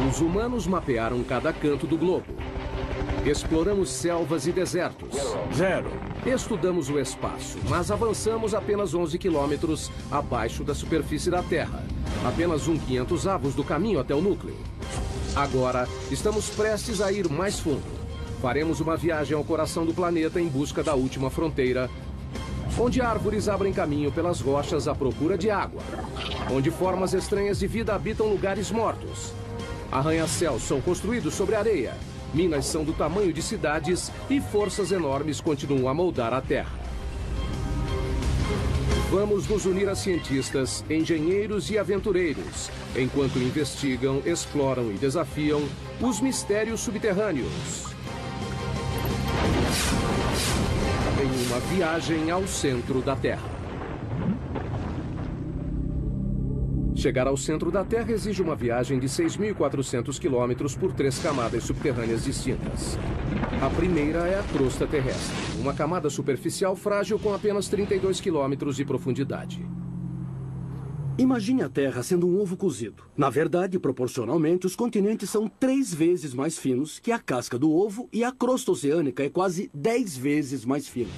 Os humanos mapearam cada canto do globo. Exploramos selvas e desertos. 0. Estudamos o espaço, mas avançamos apenas 11 quilômetros abaixo da superfície da Terra. Apenas 1/500 do caminho até o núcleo. Agora, estamos prestes a ir mais fundo. Faremos uma viagem ao coração do planeta em busca da última fronteira, onde árvores abrem caminho pelas rochas à procura de água, onde formas estranhas de vida habitam lugares mortos. Arranha-céus são construídos sobre areia, minas são do tamanho de cidades e forças enormes continuam a moldar a Terra. Vamos nos unir a cientistas, engenheiros e aventureiros, enquanto investigam, exploram e desafiam os mistérios subterrâneos. Em uma viagem ao centro da Terra. Chegar ao centro da Terra exige uma viagem de 6.400 quilômetros por 3 camadas subterrâneas distintas. A primeira é a crosta terrestre, uma camada superficial frágil com apenas 32 quilômetros de profundidade. Imagine a Terra sendo um ovo cozido. Na verdade, proporcionalmente, os continentes são 3 vezes mais finos que a casca do ovo e a crosta oceânica é quase 10 vezes mais fina.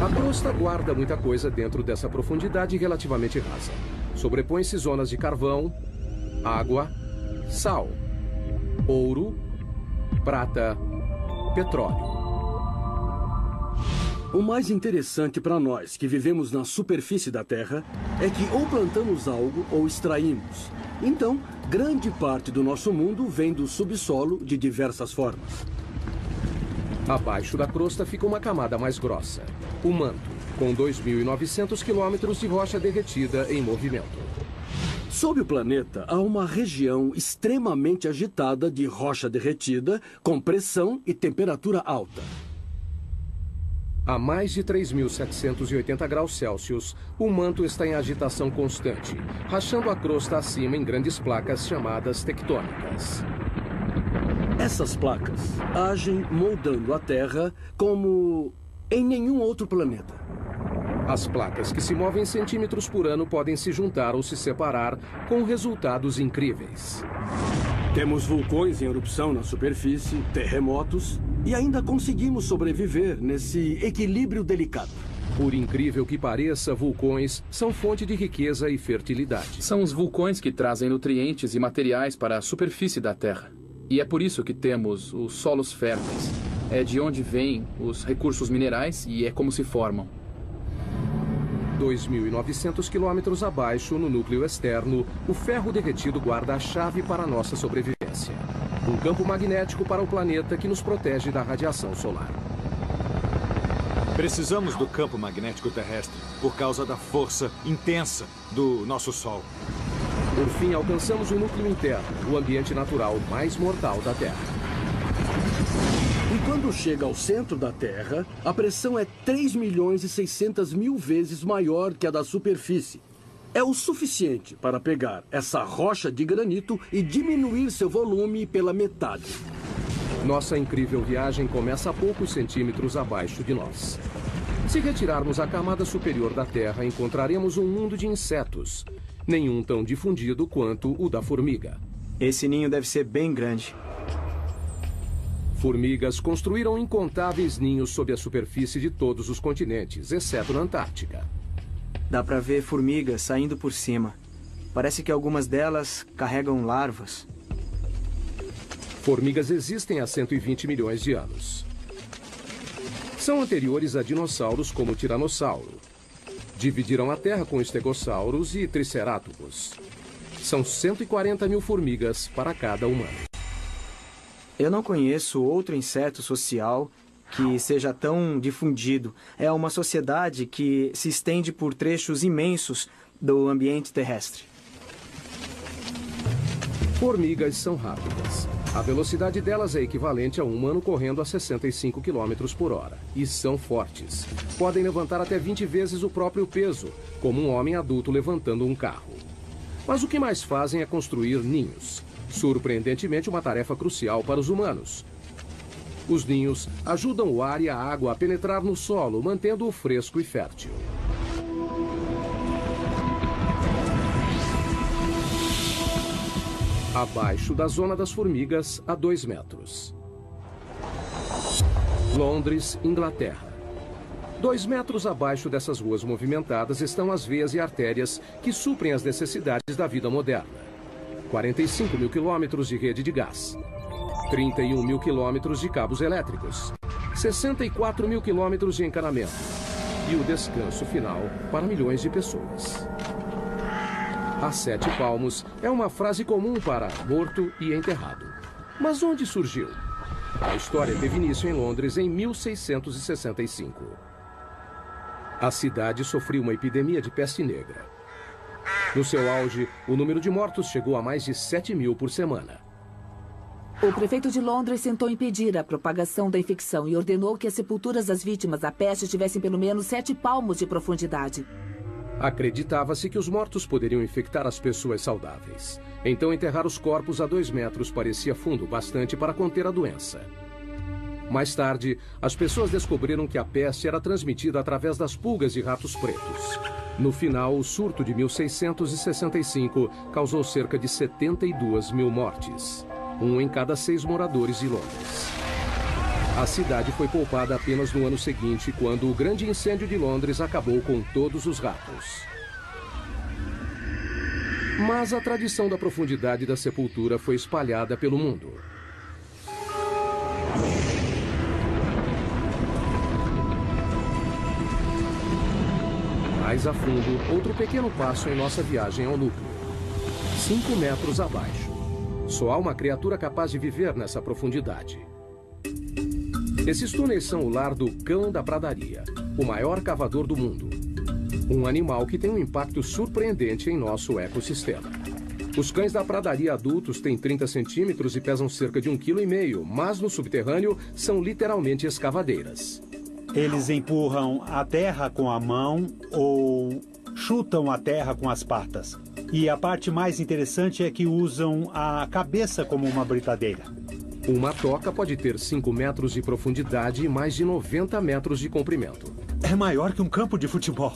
A crosta guarda muita coisa dentro dessa profundidade relativamente rasa. Sobrepõe-se zonas de carvão, água, sal, ouro, prata, petróleo. O mais interessante para nós que vivemos na superfície da Terra é que ou plantamos algo ou extraímos. Então, grande parte do nosso mundo vem do subsolo de diversas formas. Abaixo da crosta fica uma camada mais grossa, o manto, com 2.900 quilômetros de rocha derretida em movimento. Sob o planeta, há uma região extremamente agitada de rocha derretida, com pressão e temperatura alta. A mais de 3.780 graus Celsius, o manto está em agitação constante, rachando a crosta acima em grandes placas chamadas tectônicas. Essas placas agem moldando a Terra como em nenhum outro planeta. As placas que se movem centímetros por ano podem se juntar ou se separar com resultados incríveis. Temos vulcões em erupção na superfície, terremotos, e ainda conseguimos sobreviver nesse equilíbrio delicado. Por incrível que pareça, vulcões são fonte de riqueza e fertilidade. São os vulcões que trazem nutrientes e materiais para a superfície da Terra. E é por isso que temos os solos férteis. É de onde vêm os recursos minerais e é como se formam. 2.900 quilômetros abaixo, no núcleo externo, o ferro derretido guarda a chave para a nossa sobrevivência. Um campo magnético para o planeta que nos protege da radiação solar. Precisamos do campo magnético terrestre por causa da força intensa do nosso Sol. Por fim, alcançamos o núcleo interno, o ambiente natural mais mortal da Terra. E quando chega ao centro da Terra, a pressão é 3.600.000 vezes maior que a da superfície. É o suficiente para pegar essa rocha de granito e diminuir seu volume pela metade. Nossa incrível viagem começa a poucos centímetros abaixo de nós. Se retirarmos a camada superior da Terra, encontraremos um mundo de insetos, nenhum tão difundido quanto o da formiga. Esse ninho deve ser bem grande. Formigas construíram incontáveis ninhos sob a superfície de todos os continentes, exceto na Antártica. Dá pra ver formigas saindo por cima. Parece que algumas delas carregam larvas. Formigas existem há 120 milhões de anos. São anteriores a dinossauros como o tiranossauro. Dividiram a Terra com estegossauros e tricerátops. São 140 mil formigas para cada humano. Eu não conheço outro inseto social que seja tão difundido. É uma sociedade que se estende por trechos imensos do ambiente terrestre. Formigas são rápidas. A velocidade delas é equivalente a um humano correndo a 65 km por hora. E são fortes. Podem levantar até 20 vezes o próprio peso, como um homem adulto levantando um carro. Mas o que mais fazem é construir ninhos. Surpreendentemente, uma tarefa crucial para os humanos. Os ninhos ajudam o ar e a água a penetrar no solo, mantendo-o fresco e fértil. abaixo da zona das formigas, a 2 metros. Londres, Inglaterra. 2 metros abaixo dessas ruas movimentadas estão as veias e artérias que suprem as necessidades da vida moderna. 45 mil quilômetros de rede de gás. 31 mil quilômetros de cabos elétricos. 64 mil quilômetros de encanamento. E o descanso final para milhões de pessoas. A 7 palmos é uma frase comum para morto e enterrado. Mas onde surgiu? A história teve início em Londres em 1665. A cidade sofreu uma epidemia de peste negra. No seu auge, o número de mortos chegou a mais de 7 mil por semana. O prefeito de Londres tentou impedir a propagação da infecção e ordenou que as sepulturas das vítimas da peste tivessem pelo menos 7 palmos de profundidade. Acreditava-se que os mortos poderiam infectar as pessoas saudáveis. Então, enterrar os corpos a 2 metros parecia fundo bastante para conter a doença. Mais tarde, as pessoas descobriram que a peste era transmitida através das pulgas e ratos pretos. No final, o surto de 1665 causou cerca de 72 mil mortes. 1 em cada 6 moradores de Londres. A cidade foi poupada apenas no ano seguinte, quando o grande incêndio de Londres acabou com todos os ratos. Mas a tradição da profundidade da sepultura foi espalhada pelo mundo. Mais a fundo, outro pequeno passo em nossa viagem ao núcleo. 5 metros abaixo. Só há uma criatura capaz de viver nessa profundidade. Esses túneis são o lar do cão da pradaria, o maior cavador do mundo. Um animal que tem um impacto surpreendente em nosso ecossistema. Os cães da pradaria adultos têm 30 centímetros e pesam cerca de 1,5 kg, mas no subterrâneo são literalmente escavadeiras. Eles empurram a terra com a mão ou chutam a terra com as patas. E a parte mais interessante é que usam a cabeça como uma britadeira. Uma toca pode ter 5 metros de profundidade e mais de 90 metros de comprimento. É maior que um campo de futebol.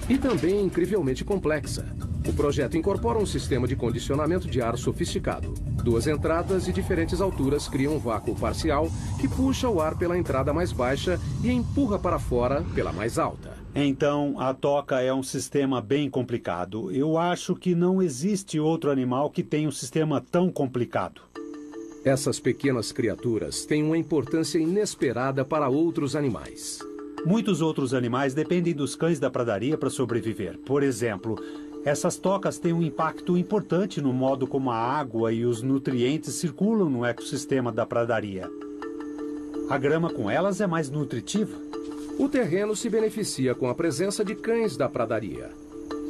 E também incrivelmente complexa. O projeto incorpora um sistema de condicionamento de ar sofisticado. 2 entradas de diferentes alturas criam um vácuo parcial que puxa o ar pela entrada mais baixa e empurra para fora pela mais alta. Então, a toca é um sistema bem complicado. Eu acho que não existe outro animal que tenha um sistema tão complicado. Essas pequenas criaturas têm uma importância inesperada para outros animais. Muitos outros animais dependem dos cães da pradaria para sobreviver. Por exemplo, essas tocas têm um impacto importante no modo como a água e os nutrientes circulam no ecossistema da pradaria. A grama com elas é mais nutritiva. O terreno se beneficia com a presença de cães da pradaria.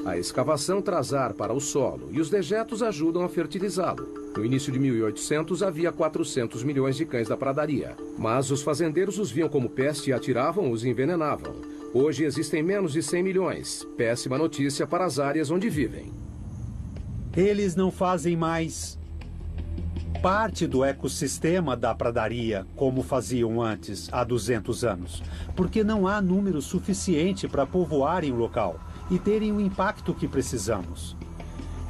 A escavação traz ar para o solo e os dejetos ajudam a fertilizá-lo. No início de 1800 havia 400 milhões de cães da pradaria, mas os fazendeiros os viam como peste e atiravam-os e envenenavam. Hoje existem menos de 100 milhões. Péssima notícia para as áreas onde vivem. Eles não fazem mais parte do ecossistema da pradaria como faziam antes, há 200 anos, porque não há número suficiente para povoarem o local e terem o impacto que precisamos.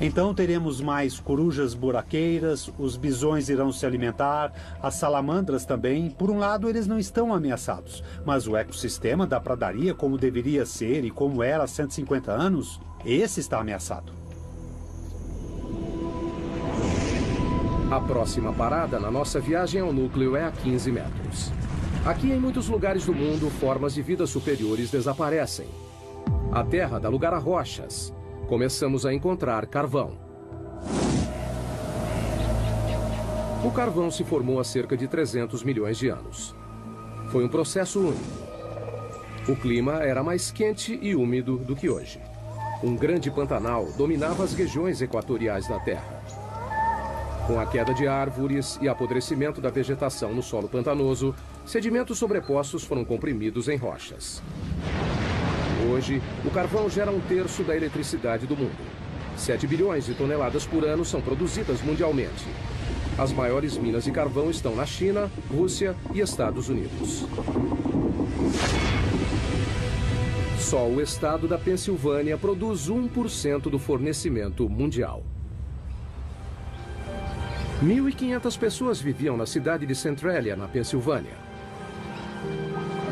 Então teremos mais corujas buraqueiras, os bisões irão se alimentar, as salamandras também. Por um lado, eles não estão ameaçados, mas o ecossistema da pradaria, como deveria ser e como era há 150 anos, esse está ameaçado. A próxima parada na nossa viagem ao núcleo é a 15 metros. Aqui, em muitos lugares do mundo, formas de vida superiores desaparecem. A Terra dá lugar a rochas. Começamos a encontrar carvão. O carvão se formou há cerca de 300 milhões de anos. Foi um processo único. O clima era mais quente e úmido do que hoje. Um grande pantanal dominava as regiões equatoriais da Terra. Com a queda de árvores e apodrecimento da vegetação no solo pantanoso, sedimentos sobrepostos foram comprimidos em rochas. Hoje, o carvão gera 1/3 da eletricidade do mundo. 7 bilhões de toneladas por ano são produzidas mundialmente. As maiores minas de carvão estão na China, Rússia e Estados Unidos. Só o estado da Pensilvânia produz 1% do fornecimento mundial. 1.500 pessoas viviam na cidade de Centralia, na Pensilvânia.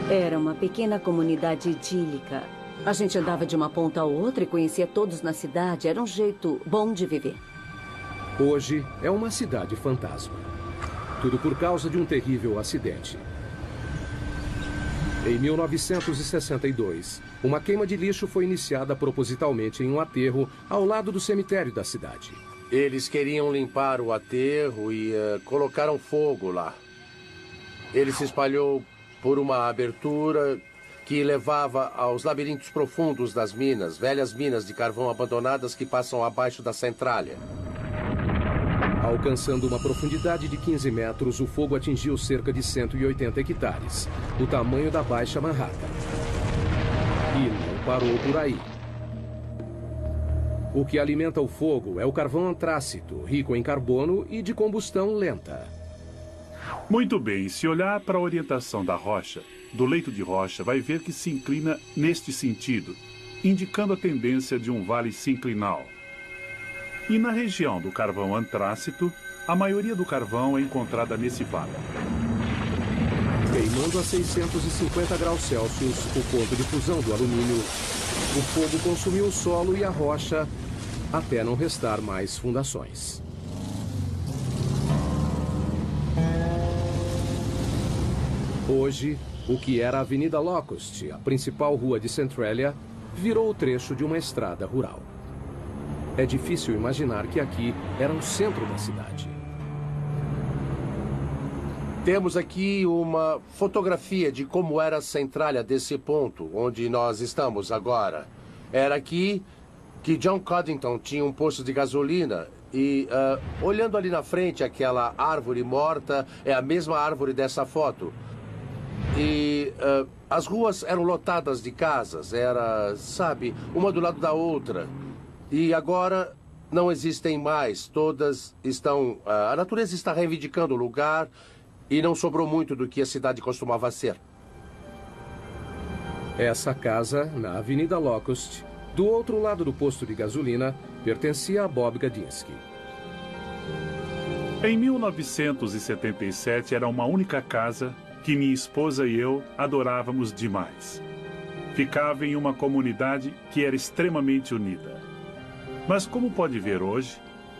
Era uma pequena comunidade idílica. A gente andava de uma ponta a outra e conhecia todos na cidade. Era um jeito bom de viver. Hoje é uma cidade fantasma. Tudo por causa de um terrível acidente. Em 1962, uma queima de lixo foi iniciada propositalmente em um aterro ao lado do cemitério da cidade. Eles queriam limpar o aterro e colocaram fogo lá. Ele se espalhou por uma abertura que levava aos labirintos profundos das minas, velhas minas de carvão abandonadas que passam abaixo da Centralia. Alcançando uma profundidade de 15 metros, o fogo atingiu cerca de 180 hectares, o tamanho da Baixa Manhattan. E não parou por aí. O que alimenta o fogo é o carvão antrácito, rico em carbono e de combustão lenta. Muito bem, se olhar para a orientação da rocha, do leito de rocha, vai ver que se inclina neste sentido, indicando a tendência de um vale sinclinal. E na região do carvão antrácito, a maioria do carvão é encontrada nesse vale. Queimando a 650 graus Celsius, o ponto de fusão do alumínio, o fogo consumiu o solo e a rocha até não restar mais fundações. Hoje, o que era a Avenida Locust, a principal rua de Centralia, virou o trecho de uma estrada rural. É difícil imaginar que aqui era o centro da cidade. Temos aqui uma fotografia de como era a Centralia desse ponto, onde nós estamos agora. Era aqui que John Coddington tinha um posto de gasolina e, olhando ali na frente, aquela árvore morta é a mesma árvore dessa foto. E as ruas eram lotadas de casas, era, sabe, uma do lado da outra. E agora não existem mais, todas estão... a natureza está reivindicando o lugar e não sobrou muito do que a cidade costumava ser. Essa casa, na Avenida Locust, do outro lado do posto de gasolina, pertencia a Bob Gadinsky. Em 1977 era uma única casa que minha esposa e eu adorávamos demais. Ficava em uma comunidade que era extremamente unida. Mas como pode ver hoje,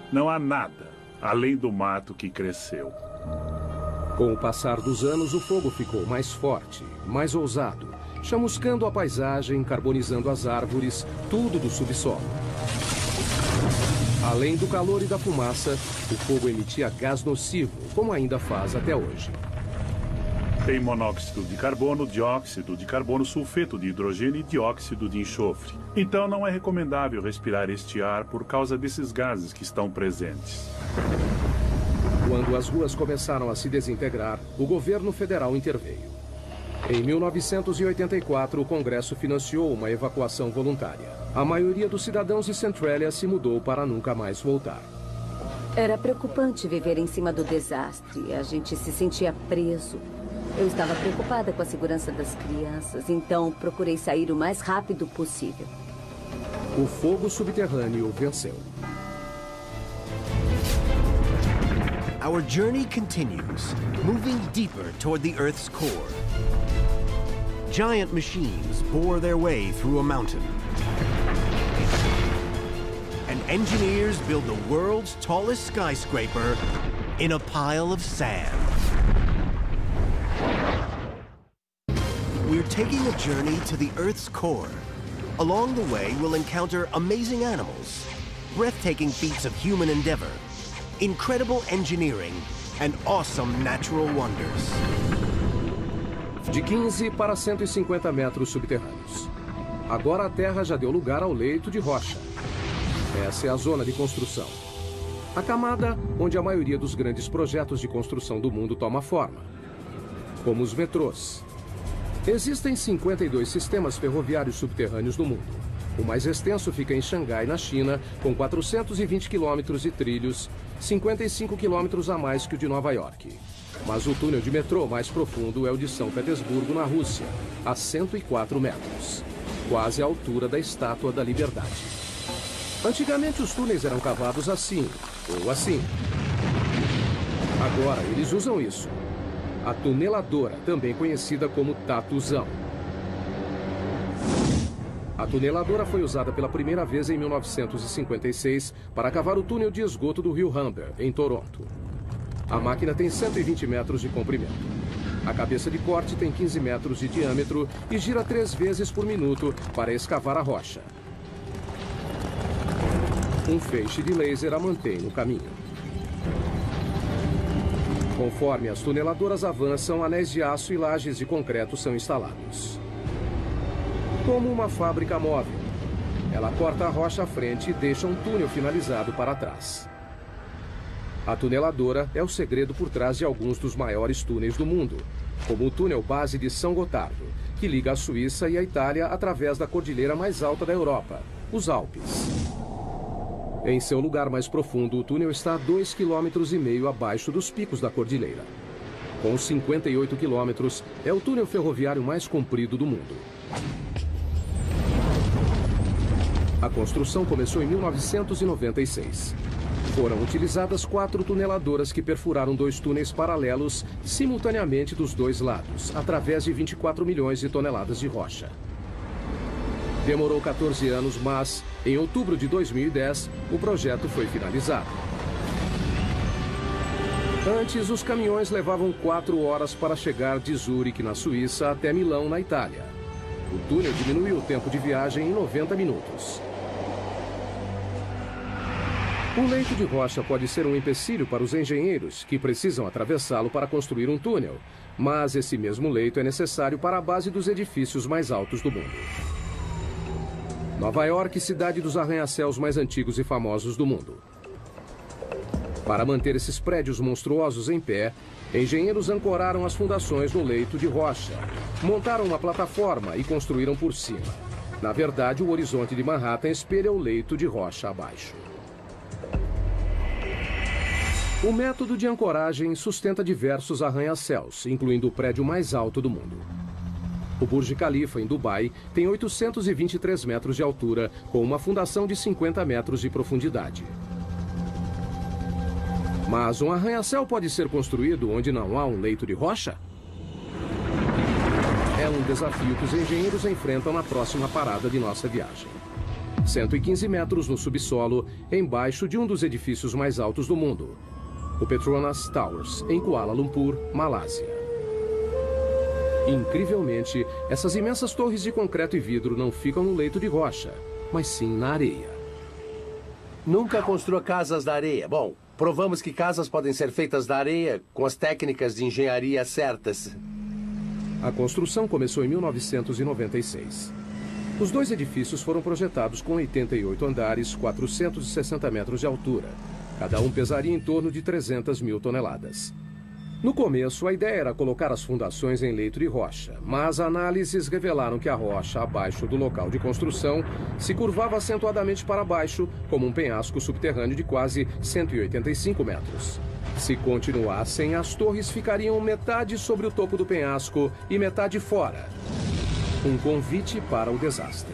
não há nada além do mato que cresceu. Com o passar dos anos, o fogo ficou mais forte, mais ousado, chamuscando a paisagem, carbonizando as árvores, tudo do subsolo. Além do calor e da fumaça, o fogo emitia gás nocivo, como ainda faz até hoje. Tem monóxido de carbono, dióxido de carbono, sulfeto de hidrogênio e dióxido de enxofre. Então não é recomendável respirar este ar por causa desses gases que estão presentes. Quando as ruas começaram a se desintegrar, o governo federal interveio. Em 1984, o Congresso financiou uma evacuação voluntária. A maioria dos cidadãos de Centralia se mudou para nunca mais voltar. Era preocupante viver em cima do desastre. A gente se sentia preso. Eu estava preocupada com a segurança das crianças, então procurei sair o mais rápido possível. O fogo subterrâneo venceu. Our journey continues, moving deeper toward the Earth's core. Giant machines bore their way through a mountain. And engineers build the world's tallest skyscraper in a pile of sand. We're taking a journey to the Earth's core. Along the way, we'll encounter amazing animals, breathtaking feats of human endeavor, incredible engineering, and awesome natural wonders. De 15 para 150 metros subterrâneos. Agora a Terra já deu lugar ao leito de rocha. Essa é a zona de construção. A camada onde a maioria dos grandes projetos de construção do mundo toma forma. Como os metrôs. Existem 52 sistemas ferroviários subterrâneos no mundo. O mais extenso fica em Xangai, na China, com 420 quilômetros de trilhos, 55 quilômetros a mais que o de Nova York. Mas o túnel de metrô mais profundo é o de São Petersburgo, na Rússia, a 104 metros, quase a altura da Estátua da Liberdade. Antigamente os túneis eram cavados assim, ou assim. Agora eles usam isso. A tuneladora, também conhecida como tatuzão. A tuneladora foi usada pela primeira vez em 1956 para cavar o túnel de esgoto do rio Humber, em Toronto. A máquina tem 120 metros de comprimento. A cabeça de corte tem 15 metros de diâmetro e gira 3 vezes por minuto para escavar a rocha. Um feixe de laser a mantém no caminho. Conforme as tuneladoras avançam, anéis de aço e lajes de concreto são instalados. Como uma fábrica móvel, ela corta a rocha à frente e deixa um túnel finalizado para trás. A tuneladora é o segredo por trás de alguns dos maiores túneis do mundo, como o túnel base de São Gotardo, que liga a Suíça e a Itália através da cordilheira mais alta da Europa, os Alpes. Em seu lugar mais profundo, o túnel está a 2,5 km abaixo dos picos da cordilheira. Com 58 quilômetros, é o túnel ferroviário mais comprido do mundo. A construção começou em 1996. Foram utilizadas 4 tuneladoras que perfuraram 2 túneis paralelos simultaneamente dos 2 lados, através de 24 milhões de toneladas de rocha. Demorou 14 anos, mas, em outubro de 2010, o projeto foi finalizado. Antes, os caminhões levavam 4 horas para chegar de Zurique, na Suíça, até Milão, na Itália. O túnel diminuiu o tempo de viagem em 90 minutos. O leito de rocha pode ser um empecilho para os engenheiros, que precisam atravessá-lo para construir um túnel, mas esse mesmo leito é necessário para a base dos edifícios mais altos do mundo. Nova York, cidade dos arranha-céus mais antigos e famosos do mundo. Para manter esses prédios monstruosos em pé, engenheiros ancoraram as fundações no leito de rocha, montaram uma plataforma e construíram por cima. Na verdade, o horizonte de Manhattan espelha o leito de rocha abaixo. O método de ancoragem sustenta diversos arranha-céus, incluindo o prédio mais alto do mundo. O Burj Khalifa, em Dubai, tem 823 metros de altura, com uma fundação de 50 metros de profundidade. Mas um arranha-céu pode ser construído onde não há um leito de rocha? É um desafio que os engenheiros enfrentam na próxima parada de nossa viagem. 115 metros no subsolo, embaixo de um dos edifícios mais altos do mundo, o Petronas Towers, em Kuala Lumpur, Malásia. Incrivelmente, essas imensas torres de concreto e vidro não ficam no leito de rocha, mas sim na areia. Nunca construa casas da areia. Bom, provamos que casas podem ser feitas da areia com as técnicas de engenharia certas. A construção começou em 1996. Os 2 edifícios foram projetados com 88 andares, 460 metros de altura. Cada um pesaria em torno de 300 mil toneladas. No começo, a ideia era colocar as fundações em leito de rocha, mas análises revelaram que a rocha abaixo do local de construção se curvava acentuadamente para baixo, como um penhasco subterrâneo de quase 185 metros. Se continuassem, as torres ficariam metade sobre o topo do penhasco e metade fora. Um convite para o desastre.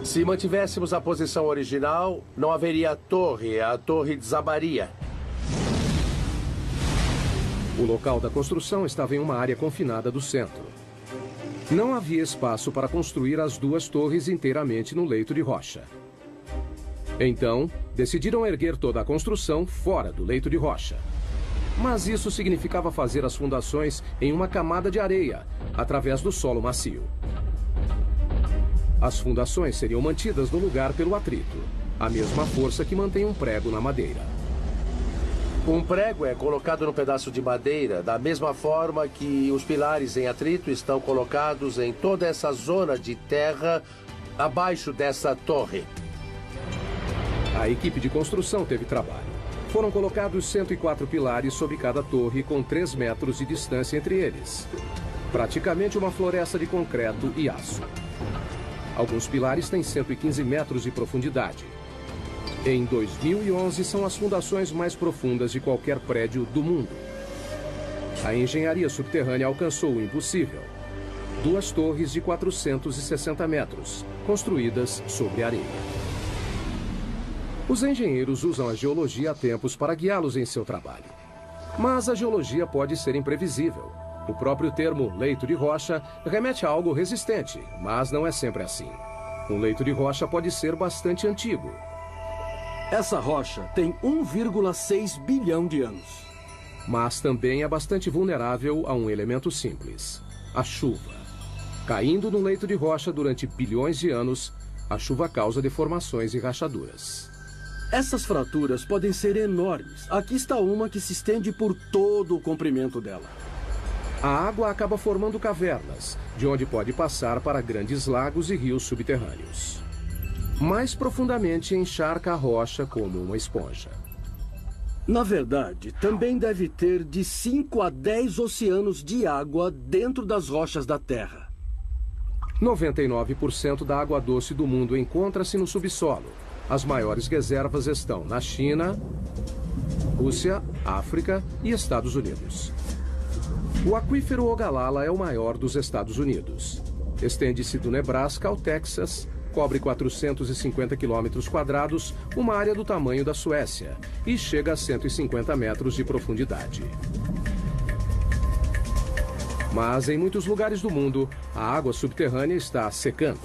Se mantivéssemos a posição original, não haveria a torre desabaria. O local da construção estava em uma área confinada do centro. Não havia espaço para construir as 2 torres inteiramente no leito de rocha. Então, decidiram erguer toda a construção fora do leito de rocha. Mas isso significava fazer as fundações em uma camada de areia, através do solo macio. As fundações seriam mantidas no lugar pelo atrito, a mesma força que mantém um prego na madeira. Um prego é colocado no pedaço de madeira da mesma forma que os pilares em atrito estão colocados em toda essa zona de terra abaixo dessa torre. A equipe de construção teve trabalho. Foram colocados 104 pilares sobre cada torre, com 3 metros de distância entre eles. Praticamente uma floresta de concreto e aço. Alguns pilares têm 115 metros de profundidade. Em 2011, são as fundações mais profundas de qualquer prédio do mundo. A engenharia subterrânea alcançou o impossível. 2 torres de 460 metros, construídas sobre areia. Os engenheiros usam a geologia há tempos para guiá-los em seu trabalho. Mas a geologia pode ser imprevisível. O próprio termo leito de rocha remete a algo resistente, mas não é sempre assim. Um leito de rocha pode ser bastante antigo. Essa rocha tem 1,6 bilhão de anos. Mas também é bastante vulnerável a um elemento simples: a chuva. Caindo no leito de rocha durante bilhões de anos, a chuva causa deformações e rachaduras. Essas fraturas podem ser enormes. Aqui está uma que se estende por todo o comprimento dela. A água acaba formando cavernas, de onde pode passar para grandes lagos e rios subterrâneos. Mais profundamente, encharca a rocha como uma esponja. Na verdade, também deve ter de 5 a 10 oceanos de água dentro das rochas da Terra. 99% da água doce do mundo encontra-se no subsolo. As maiores reservas estão na China, Rússia, África e Estados Unidos. O aquífero Ogallala é o maior dos Estados Unidos. Estende-se do Nebraska ao Texas, cobre 450 quilômetros quadrados, uma área do tamanho da Suécia, e chega a 150 metros de profundidade. Mas em muitos lugares do mundo, a água subterrânea está secando.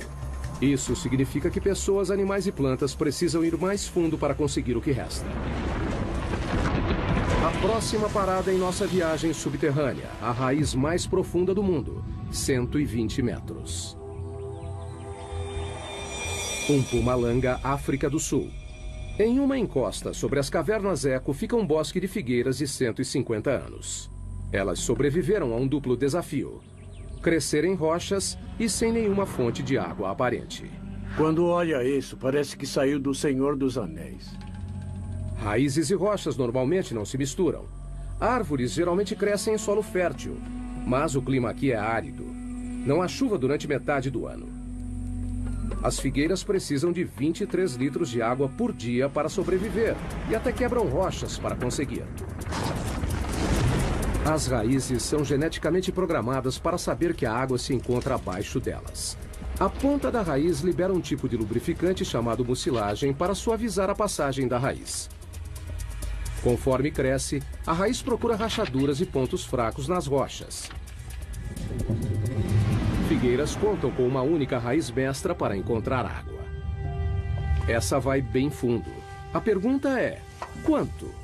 Isso significa que pessoas, animais e plantas precisam ir mais fundo para conseguir o que resta. A próxima parada em nossa viagem subterrânea, a raiz mais profunda do mundo, 120 metros. Mpumalanga, África do Sul. Em uma encosta sobre as cavernas Eco fica um bosque de figueiras de 150 anos. Elas sobreviveram a um duplo desafio: crescer em rochas e sem nenhuma fonte de água aparente. Quando olha isso, parece que saiu do Senhor dos Anéis. Raízes e rochas normalmente não se misturam. Árvores geralmente crescem em solo fértil, mas o clima aqui é árido. Não há chuva durante metade do ano. As figueiras precisam de 23 litros de água por dia para sobreviver e até quebram rochas para conseguir. As raízes são geneticamente programadas para saber que a água se encontra abaixo delas. A ponta da raiz libera um tipo de lubrificante chamado mucilagem para suavizar a passagem da raiz. Conforme cresce, a raiz procura rachaduras e pontos fracos nas rochas. Figueiras contam com uma única raiz mestra para encontrar água. Essa vai bem fundo. A pergunta é: quanto?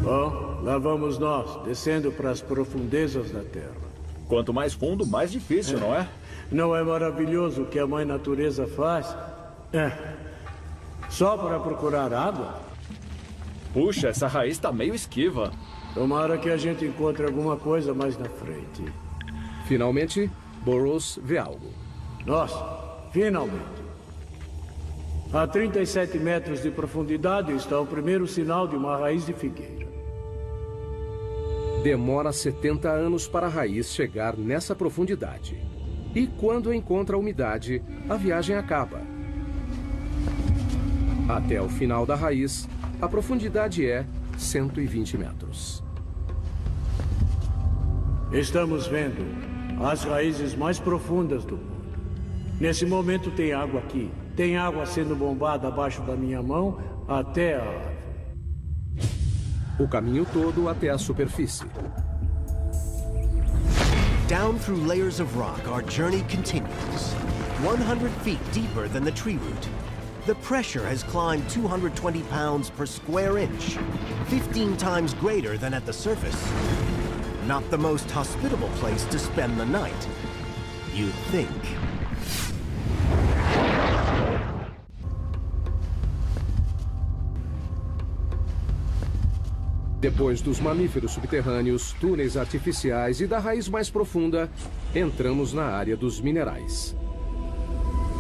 Bom, lá vamos nós, descendo para as profundezas da Terra. Quanto mais fundo, mais difícil, não é? Não é maravilhoso o que a Mãe Natureza faz? Só para procurar água? Puxa, essa raiz está meio esquiva. Tomara que a gente encontre alguma coisa mais na frente. Finalmente, Burroughs vê algo. Nossa, finalmente. A 37 metros de profundidade está o primeiro sinal de uma raiz de figueira. Demora 70 anos para a raiz chegar nessa profundidade. E quando encontra a umidade, a viagem acaba. Até o final da raiz, a profundidade é 120 metros. Estamos vendo as raízes mais profundas do mundo. Nesse momento tem água aqui. Tem água sendo bombada abaixo da minha mão até a árvore. O caminho todo até a superfície. Down through layers of rock, our journey continues. 100 feet deeper than the tree root. The pressure has climbed 220 pounds per square inch, 15 times greater than at the surface. Not the most hospitable place to spend the night, you'd think. Depois dos mamíferos subterrâneos, túneis artificiais e da raiz mais profunda, entramos na área dos minerais.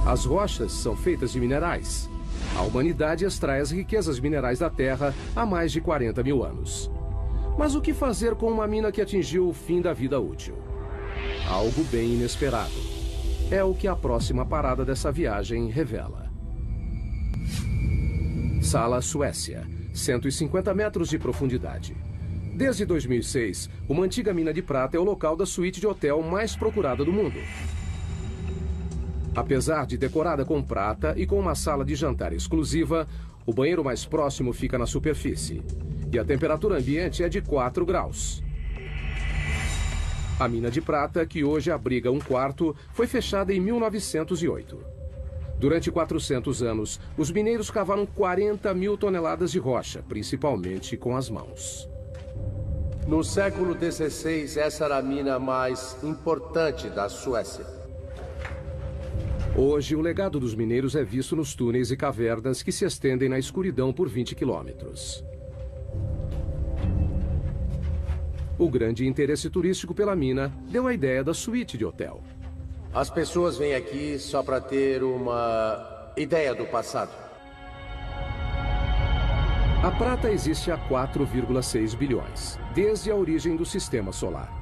As rochas são feitas de minerais. A humanidade extrai as riquezas minerais da Terra há mais de 40 mil anos. Mas o que fazer com uma mina que atingiu o fim da vida útil? Algo bem inesperado. É o que a próxima parada dessa viagem revela. Sala, Suécia. 150 metros de profundidade. Desde 2006, uma antiga mina de prata é o local da suíte de hotel mais procurada do mundo. Apesar de decorada com prata e com uma sala de jantar exclusiva, o banheiro mais próximo fica na superfície. E a temperatura ambiente é de 4 graus. A mina de prata, que hoje abriga um quarto, foi fechada em 1908. Durante 400 anos, os mineiros cavaram 40 mil toneladas de rocha, principalmente com as mãos. No século XVI, essa era a mina mais importante da Suécia. Hoje, o legado dos mineiros é visto nos túneis e cavernas que se estendem na escuridão por 20 quilômetros. O grande interesse turístico pela mina deu a ideia da suíte de hotel. As pessoas vêm aqui só para ter uma ideia do passado. A prata existe há 4,6 bilhões, desde a origem do sistema solar.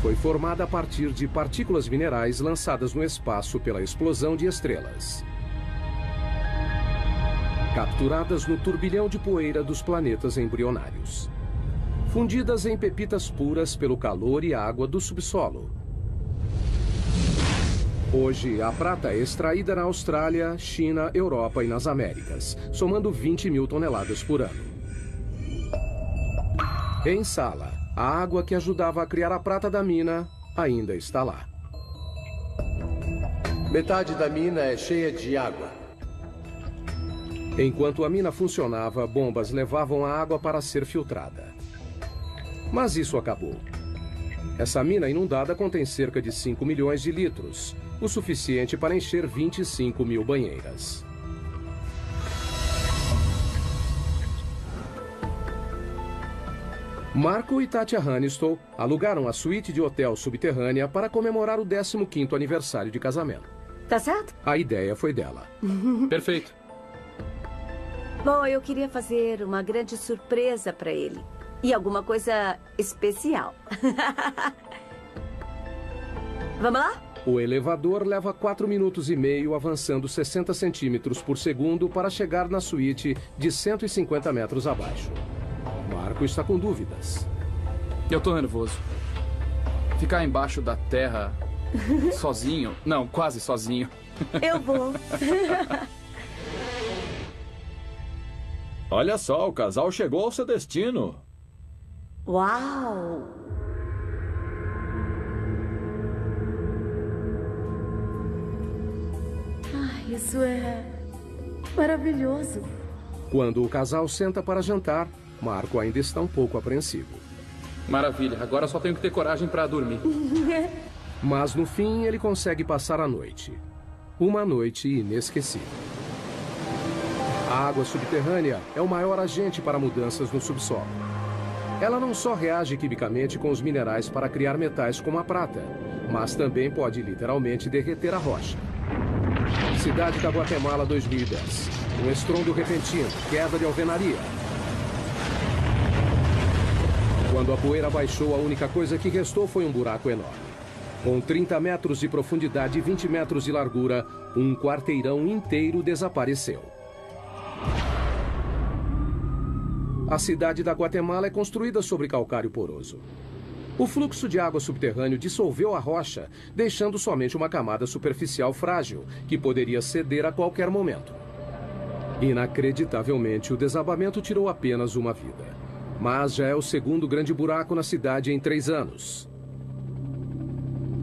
Foi formada a partir de partículas minerais lançadas no espaço pela explosão de estrelas, capturadas no turbilhão de poeira dos planetas embrionários, fundidas em pepitas puras pelo calor e água do subsolo. Hoje, a prata é extraída na Austrália, China, Europa e nas Américas, somando 20 mil toneladas por ano. Em Sala, a água que ajudava a criar a prata da mina ainda está lá. Metade da mina é cheia de água. Enquanto a mina funcionava, bombas levavam a água para ser filtrada. Mas isso acabou. Essa mina inundada contém cerca de 5 milhões de litros, o suficiente para encher 25 mil banheiras. Marco e Tatja Hannistow alugaram a suíte de hotel subterrânea para comemorar o 15º aniversário de casamento. Tá certo? A ideia foi dela. Perfeito. Bom, eu queria fazer uma grande surpresa para ele. E alguma coisa especial. Vamos lá? O elevador leva 4 minutos e meio, avançando 60 centímetros por segundo para chegar na suíte de 150 metros abaixo. Marco está com dúvidas. Eu tô nervoso. Ficar embaixo da terra sozinho? Não, quase sozinho. Eu vou. Olha só, o casal chegou ao seu destino. Uau! Ai, isso é maravilhoso. Quando o casal senta para jantar, Marco ainda está um pouco apreensivo. Maravilha, agora só tenho que ter coragem para dormir. Mas no fim ele consegue passar a noite. Uma noite inesquecível. A água subterrânea é o maior agente para mudanças no subsolo. Ela não só reage quimicamente com os minerais para criar metais como a prata, mas também pode literalmente derreter a rocha. Cidade da Guatemala 2010. Um estrondo repentino, queda de alvenaria. Quando a poeira baixou, a única coisa que restou foi um buraco enorme. Com 30 metros de profundidade e 20 metros de largura, um quarteirão inteiro desapareceu. A cidade da Guatemala é construída sobre calcário poroso. O fluxo de água subterrâneo dissolveu a rocha, deixando somente uma camada superficial frágil, que poderia ceder a qualquer momento. Inacreditavelmente, o desabamento tirou apenas uma vida. Mas já é o segundo grande buraco na cidade em 3 anos.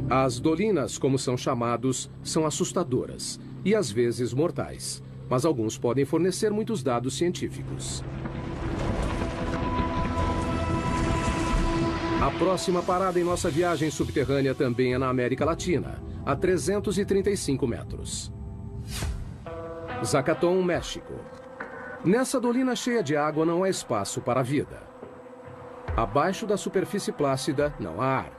As dolinas, como são chamados, são assustadoras e às vezes mortais, mas alguns podem fornecer muitos dados científicos. A próxima parada em nossa viagem subterrânea também é na América Latina, a 335 metros. Zacatón, México. Nessa dolina cheia de água não há espaço para a vida. Abaixo da superfície plácida não há ar.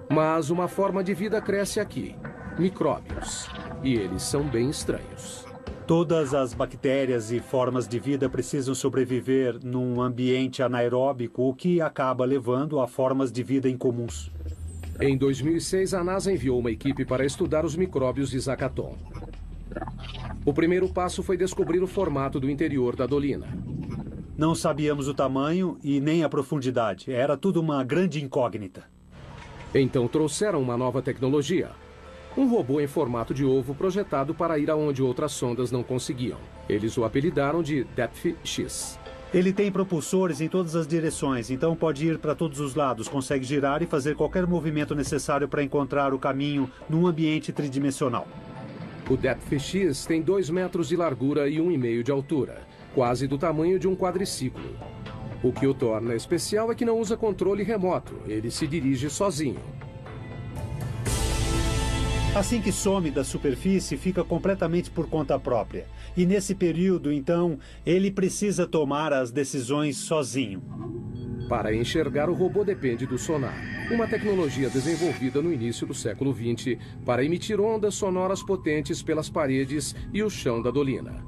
Mas uma forma de vida cresce aqui, micróbios. E eles são bem estranhos. Todas as bactérias e formas de vida precisam sobreviver num ambiente anaeróbico, o que acaba levando a formas de vida incomuns. Em 2006, a NASA enviou uma equipe para estudar os micróbios de Zacatón. O primeiro passo foi descobrir o formato do interior da dolina. Não sabíamos o tamanho e nem a profundidade. Era tudo uma grande incógnita. Então trouxeram uma nova tecnologia, Um robô em formato de ovo projetado para ir aonde outras sondas não conseguiam. Eles o apelidaram de Depth X. Ele tem propulsores em todas as direções, então pode ir para todos os lados, consegue girar e fazer qualquer movimento necessário para encontrar o caminho num ambiente tridimensional. O Depth X tem 2 metros de largura e 1,5 de altura, quase do tamanho de um quadriciclo. O que o torna especial é que não usa controle remoto, ele se dirige sozinho. Assim que some da superfície, fica completamente por conta própria. E nesse período, então, ele precisa tomar as decisões sozinho. Para enxergar, o robô depende do sonar, uma tecnologia desenvolvida no início do século XX para emitir ondas sonoras potentes pelas paredes e o chão da dolina.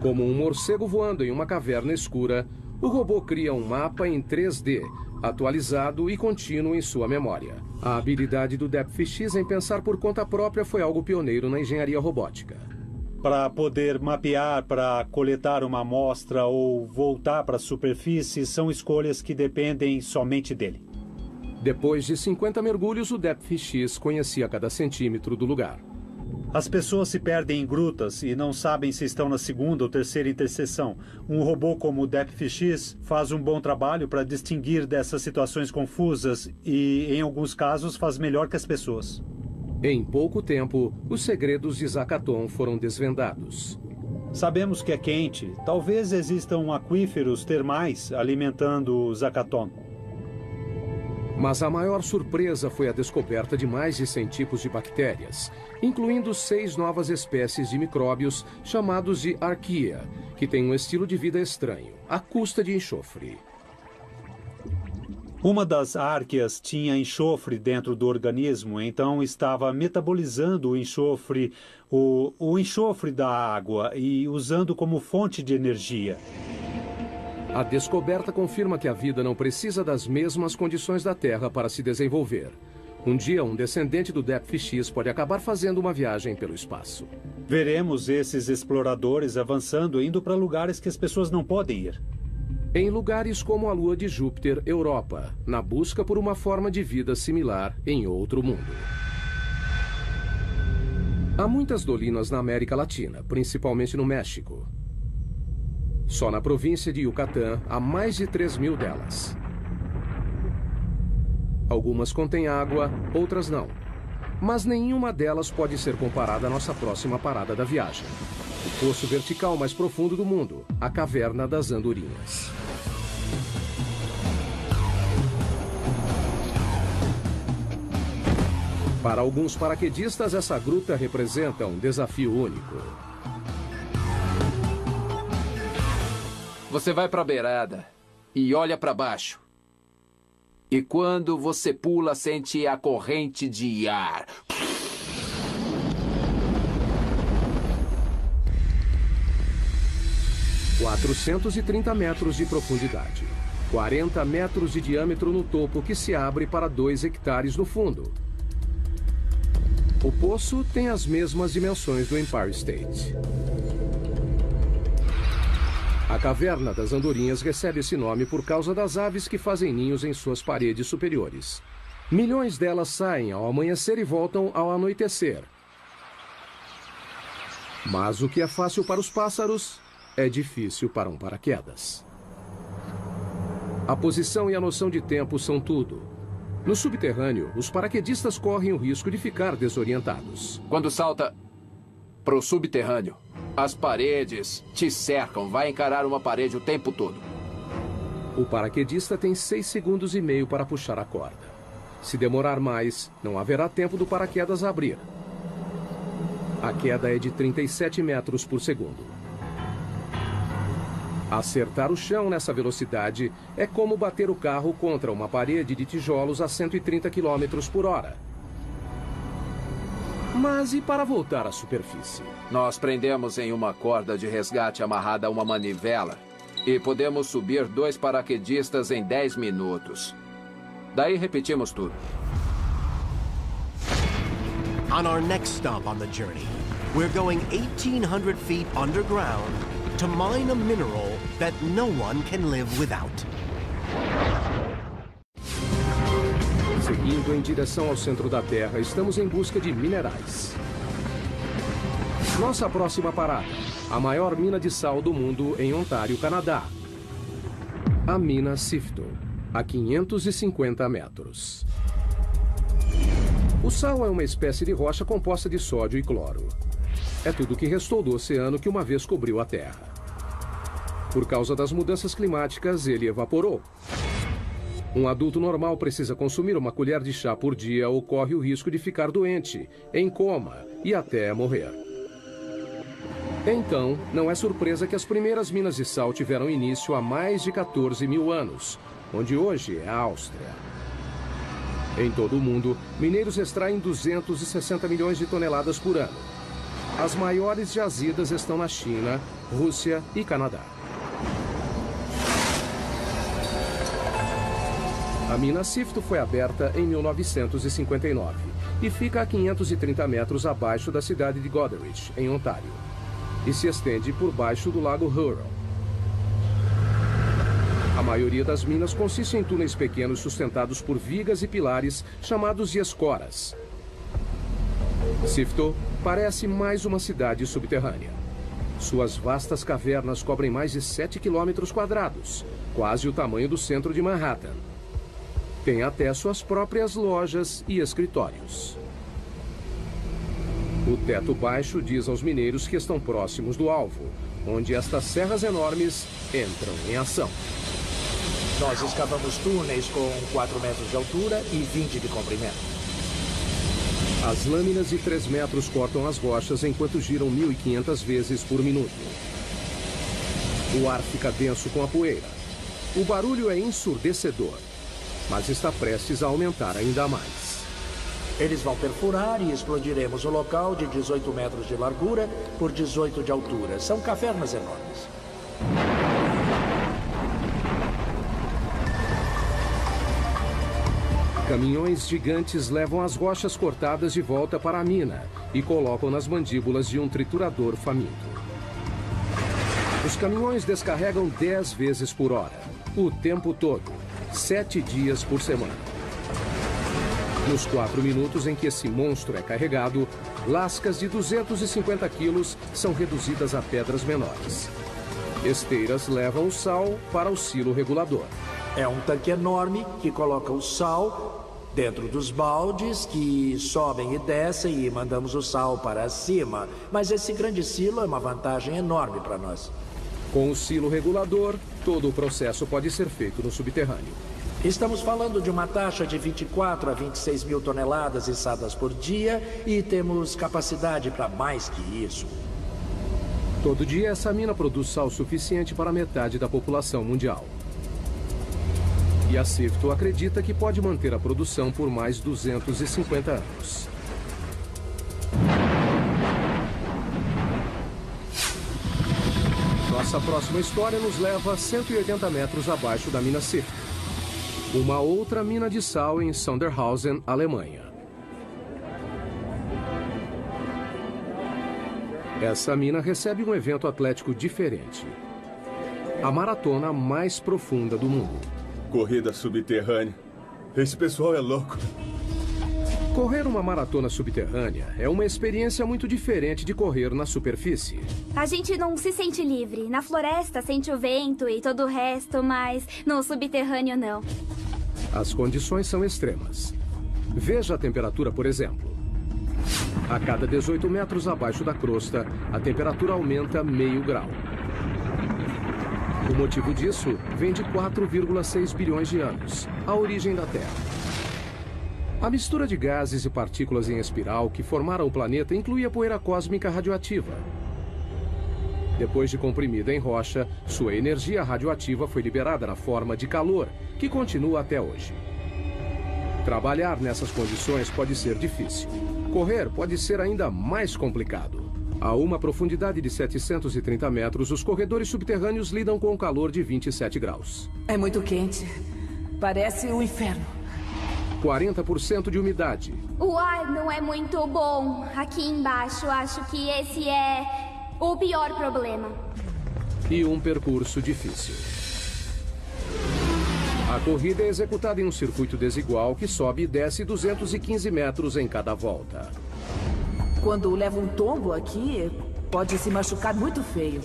Como um morcego voando em uma caverna escura, o robô cria um mapa em 3D, atualizado e contínuo em sua memória. A habilidade do Depth X em pensar por conta própria foi algo pioneiro na engenharia robótica. Para poder mapear, para coletar uma amostra ou voltar para a superfície, são escolhas que dependem somente dele. Depois de 50 mergulhos, o Depth X conhecia cada centímetro do lugar. As pessoas se perdem em grutas e não sabem se estão na segunda ou terceira interseção. Um robô como o Depth X faz um bom trabalho para distinguir dessas situações confusas e, em alguns casos, faz melhor que as pessoas. Em pouco tempo, os segredos de Zakaton foram desvendados. Sabemos que é quente. Talvez existam aquíferos termais alimentando Zakaton. Mas a maior surpresa foi a descoberta de mais de 100 tipos de bactérias, incluindo 6 novas espécies de micróbios chamados de arqueia, que têm um estilo de vida estranho, à custa de enxofre. Uma das árqueas tinha enxofre dentro do organismo, então estava metabolizando o enxofre, o enxofre da água e usando como fonte de energia. A descoberta confirma que a vida não precisa das mesmas condições da Terra para se desenvolver. Um dia, um descendente do Depth X pode acabar fazendo uma viagem pelo espaço. Veremos esses exploradores avançando, indo para lugares que as pessoas não podem ir. Em lugares como a Lua de Júpiter, Europa, na busca por uma forma de vida similar em outro mundo. Há muitas dolinas na América Latina, principalmente no México. Só na província de Yucatán há mais de 3.000 delas. Algumas contêm água, outras não. Mas nenhuma delas pode ser comparada à nossa próxima parada da viagem. O poço vertical mais profundo do mundo, a Caverna das Andorinhas. Para alguns paraquedistas, essa gruta representa um desafio único. Você vai para a beirada e olha para baixo. E quando você pula, sente a corrente de ar. 430 metros de profundidade. 40 metros de diâmetro no topo, que se abre para 2 hectares no fundo. O poço tem as mesmas dimensões do Empire State. A Caverna das Andorinhas recebe esse nome por causa das aves que fazem ninhos em suas paredes superiores. Milhões delas saem ao amanhecer e voltam ao anoitecer. Mas o que é fácil para os pássaros é difícil para um paraquedas. A posição e a noção de tempo são tudo. No subterrâneo, os paraquedistas correm o risco de ficar desorientados. Quando salta para o subterrâneo, as paredes te cercam. Vai encarar uma parede o tempo todo. O paraquedista tem 6 segundos e meio para puxar a corda. Se demorar mais, não haverá tempo do paraquedas abrir. A queda é de 37 metros por segundo. Acertar o chão nessa velocidade é como bater o carro contra uma parede de tijolos a 130 km por hora. Mas e para voltar à superfície? Nós prendemos em uma corda de resgate amarrada a uma manivela e podemos subir 2 paraquedistas em 10 minutos. Daí repetimos tudo. On our next stop on the journey, we're going 1,800 feet underground to mine a mineral that no one can live without. Indo em direção ao centro da Terra, estamos em busca de minerais. Nossa próxima parada, a maior mina de sal do mundo em Ontário, Canadá. A mina Sifto, a 550 metros. O sal é uma espécie de rocha composta de sódio e cloro. É tudo o que restou do oceano que uma vez cobriu a Terra. Por causa das mudanças climáticas, ele evaporou. Um adulto normal precisa consumir uma colher de chá por dia ou corre o risco de ficar doente, em coma e até morrer. Então, não é surpresa que as primeiras minas de sal tiveram início há mais de 14 mil anos, onde hoje é a Áustria. Em todo o mundo, mineiros extraem 260 milhões de toneladas por ano. As maiores jazidas estão na China, Rússia e Canadá. A mina Sifto foi aberta em 1959 e fica a 530 metros abaixo da cidade de Goderich, em Ontário, e se estende por baixo do lago Huron. A maioria das minas consiste em túneis pequenos sustentados por vigas e pilares chamados de escoras. Sifto parece mais uma cidade subterrânea. Suas vastas cavernas cobrem mais de 7 quilômetros quadrados, quase o tamanho do centro de Manhattan. Tem até suas próprias lojas e escritórios. O teto baixo diz aos mineiros que estão próximos do alvo, onde estas serras enormes entram em ação. Nós escavamos túneis com 4 metros de altura e 20 de comprimento. As lâminas de 3 metros cortam as rochas enquanto giram 1.500 vezes por minuto. O ar fica denso com a poeira. O barulho é ensurdecedor, mas está prestes a aumentar ainda mais. Eles vão perfurar e explodiremos o local de 18 metros de largura por 18 de altura. São cavernas enormes. Caminhões gigantes levam as rochas cortadas de volta para a mina e colocam nas mandíbulas de um triturador faminto. Os caminhões descarregam 10 vezes por hora, o tempo todo, 7 dias por semana. Nos 4 minutos em que esse monstro é carregado, lascas de 250 quilos são reduzidas a pedras menores. Esteiras levam o sal para o silo regulador. É um tanque enorme que coloca o sal dentro dos baldes que sobem e descem e mandamos o sal para cima. Mas esse grande silo é uma vantagem enorme para nós. Com o silo regulador, todo o processo pode ser feito no subterrâneo. Estamos falando de uma taxa de 24 a 26 mil toneladas içadas por dia e temos capacidade para mais que isso. Todo dia, essa mina produz sal suficiente para metade da população mundial. E a Sifto acredita que pode manter a produção por mais 250 anos. Nossa próxima história nos leva a 180 metros abaixo da mina Sifto, uma outra mina de sal em Sondershausen, Alemanha. Essa mina recebe um evento atlético diferente. A maratona mais profunda do mundo. Corrida subterrânea. Esse pessoal é louco. Correr uma maratona subterrânea é uma experiência muito diferente de correr na superfície. A gente não se sente livre. Na floresta sente o vento e todo o resto, mas no subterrâneo não. As condições são extremas. Veja a temperatura, por exemplo. A cada 18 metros abaixo da crosta, a temperatura aumenta meio grau. O motivo disso vem de 4,6 bilhões de anos, a origem da Terra. A mistura de gases e partículas em espiral que formaram o planeta incluía poeira cósmica radioativa. Depois de comprimida em rocha, sua energia radioativa foi liberada na forma de calor, que continua até hoje. Trabalhar nessas condições pode ser difícil. Correr pode ser ainda mais complicado. A uma profundidade de 730 metros, os corredores subterrâneos lidam com um calor de 27 graus. É muito quente. Parece o inferno. 40% de umidade. O ar não é muito bom. Aqui embaixo, acho que esse é o pior problema. E um percurso difícil. A corrida é executada em um circuito desigual que sobe e desce 215 metros em cada volta. Quando leva um tombo aqui, pode se machucar muito feio.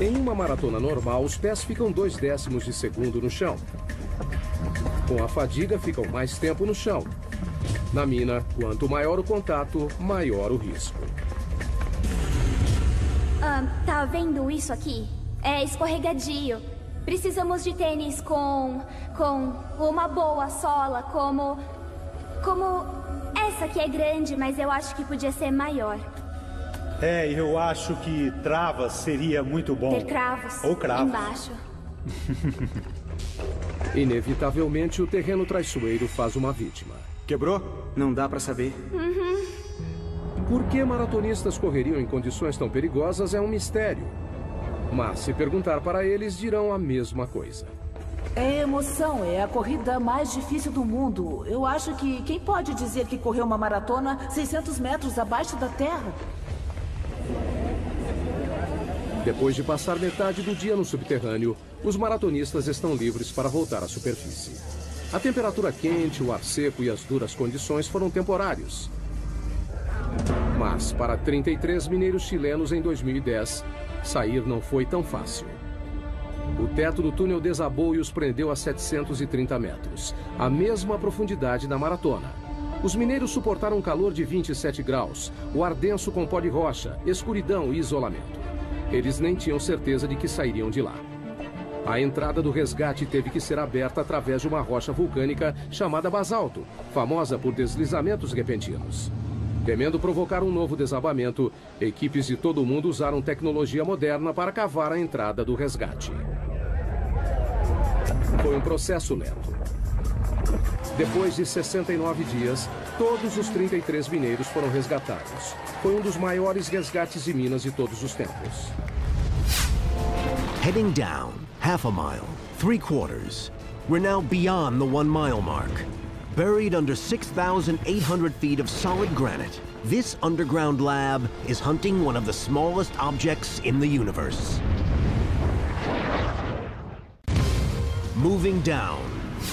Em uma maratona normal, os pés ficam 0,2 de segundo no chão. Com a fadiga, ficam mais tempo no chão. Na mina, quanto maior o contato, maior o risco. Tá vendo isso aqui? É escorregadio. Precisamos de tênis com uma boa sola, como essa que é grande, mas eu acho que podia ser maior. Eu acho que travas seria muito bom. Ter cravos. Ou cravos. Embaixo. Inevitavelmente, o terreno traiçoeiro faz uma vítima. Quebrou? Não dá pra saber. Por que maratonistas correriam em condições tão perigosas é um mistério. Mas se perguntar para eles, dirão a mesma coisa. É emoção, é a corrida mais difícil do mundo. Eu acho que quem pode dizer que correu uma maratona 600 metros abaixo da terra? Depois de passar metade do dia no subterrâneo, os maratonistas estão livres para voltar à superfície. A temperatura quente, o ar seco e as duras condições foram temporários. Mas, para 33 mineiros chilenos em 2010, sair não foi tão fácil. O teto do túnel desabou e os prendeu a 730 metros, a mesma profundidade da maratona. Os mineiros suportaram um calor de 27 graus, o ar denso com pó de rocha, escuridão e isolamento. Eles nem tinham certeza de que sairiam de lá. A entrada do resgate teve que ser aberta através de uma rocha vulcânica chamada basalto, famosa por deslizamentos repentinos. Temendo provocar um novo desabamento, equipes de todo o mundo usaram tecnologia moderna para cavar a entrada do resgate. Foi um processo lento. Depois de 69 dias, todos os 33 mineiros foram resgatados. Foi um dos maiores resgates de minas de todos os tempos. Heading down, half a mile, 3/4. We're now beyond the 1 mile mark. Buried under 6,800 feet of solid granite, this underground lab is hunting one of the smallest objects in the universe. Moving down,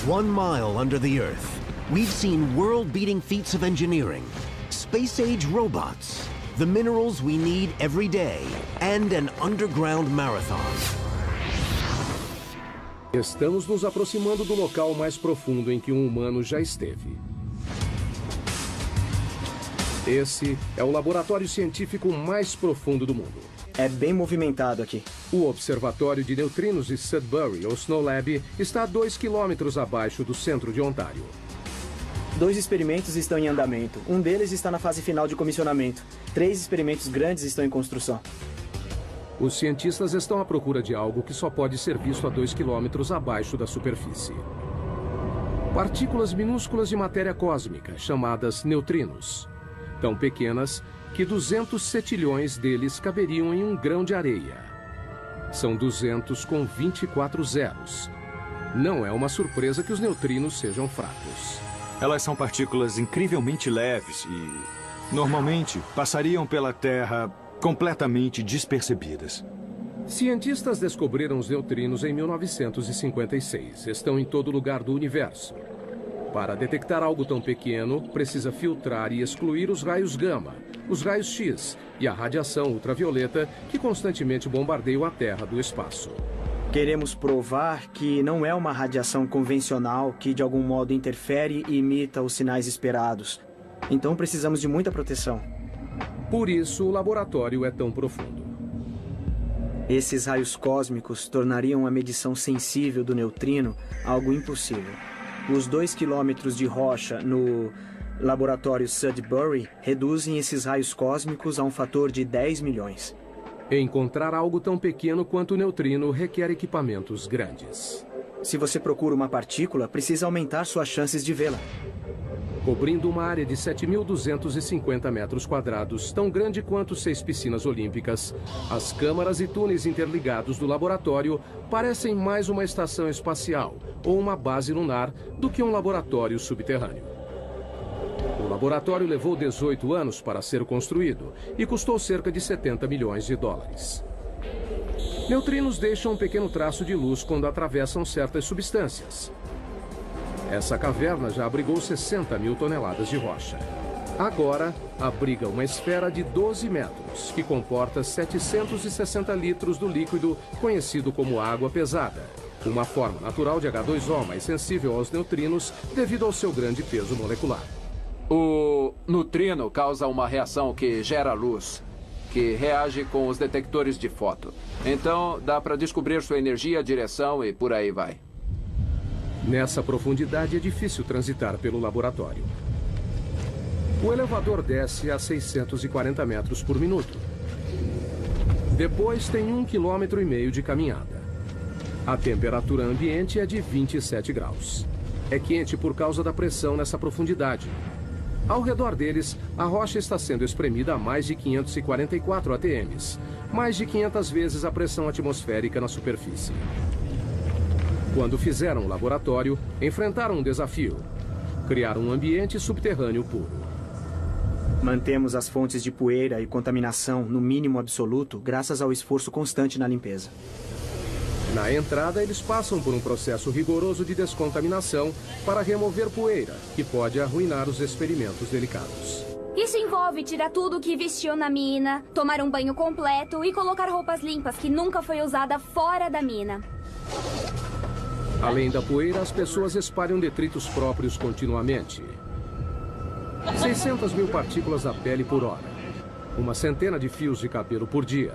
1 mile under the Earth, we've seen world-beating feats of engineering, space-age robots, the minerals we need every day, and an underground marathon. Estamos nos aproximando do local mais profundo em que um humano já esteve. Esse é o laboratório científico mais profundo do mundo. É bem movimentado aqui. O Observatório de Neutrinos de Sudbury, ou Snow Lab, está a 2 quilômetros abaixo do centro de Ontário. 2 experimentos estão em andamento. Um deles está na fase final de comissionamento. 3 experimentos grandes estão em construção. Os cientistas estão à procura de algo que só pode ser visto a 2 quilômetros abaixo da superfície. Partículas minúsculas de matéria cósmica, chamadas neutrinos. Tão pequenas que 200 cetilhões deles caberiam em um grão de areia. São 200 com 24 zeros. Não é uma surpresa que os neutrinos sejam fracos. Elas são partículas incrivelmente leves e, normalmente, passariam pela Terra completamente despercebidas. Cientistas descobriram os neutrinos em 1956. Estão em todo lugar do universo. Para detectar algo tão pequeno, precisa filtrar e excluir os raios gama, os raios X e a radiação ultravioleta que constantemente bombardeiam a Terra do espaço. Queremos provar que não é uma radiação convencional que de algum modo interfere e imita os sinais esperados. Então precisamos de muita proteção. Por isso o laboratório é tão profundo. Esses raios cósmicos tornariam a medição sensível do neutrino algo impossível. Os 2 quilômetros de rocha no laboratório Sudbury reduzem esses raios cósmicos a um fator de 10 milhões. Encontrar algo tão pequeno quanto o neutrino requer equipamentos grandes. Se você procura uma partícula, precisa aumentar suas chances de vê-la. Cobrindo uma área de 7.250 metros quadrados, tão grande quanto 6 piscinas olímpicas, as câmaras e túneis interligados do laboratório parecem mais uma estação espacial ou uma base lunar do que um laboratório subterrâneo. O laboratório levou 18 anos para ser construído e custou cerca de 70 milhões de dólares. Neutrinos deixam um pequeno traço de luz quando atravessam certas substâncias. Essa caverna já abrigou 60 mil toneladas de rocha. Agora, abriga uma esfera de 12 metros, que comporta 760 litros do líquido conhecido como água pesada, uma forma natural de H2O mais sensível aos neutrinos devido ao seu grande peso molecular. O neutrino causa uma reação que gera luz, que reage com os detectores de foto. Então, dá para descobrir sua energia, direção e por aí vai. Nessa profundidade é difícil transitar pelo laboratório. O elevador desce a 640 metros por minuto. Depois tem 1,5 km de caminhada. A temperatura ambiente é de 27 graus. É quente por causa da pressão nessa profundidade. Ao redor deles, a rocha está sendo espremida a mais de 544 atms, mais de 500 vezes a pressão atmosférica na superfície. Quando fizeram o laboratório, enfrentaram um desafio: criar um ambiente subterrâneo puro. Mantemos as fontes de poeira e contaminação no mínimo absoluto graças ao esforço constante na limpeza. Na entrada, eles passam por um processo rigoroso de descontaminação para remover poeira, que pode arruinar os experimentos delicados. Isso envolve tirar tudo que vestiu na mina, tomar um banho completo e colocar roupas limpas que nunca foi usada fora da mina. Além da poeira, as pessoas espalham detritos próprios continuamente. 600 mil partículas da pele por hora. Uma centena de fios de cabelo por dia.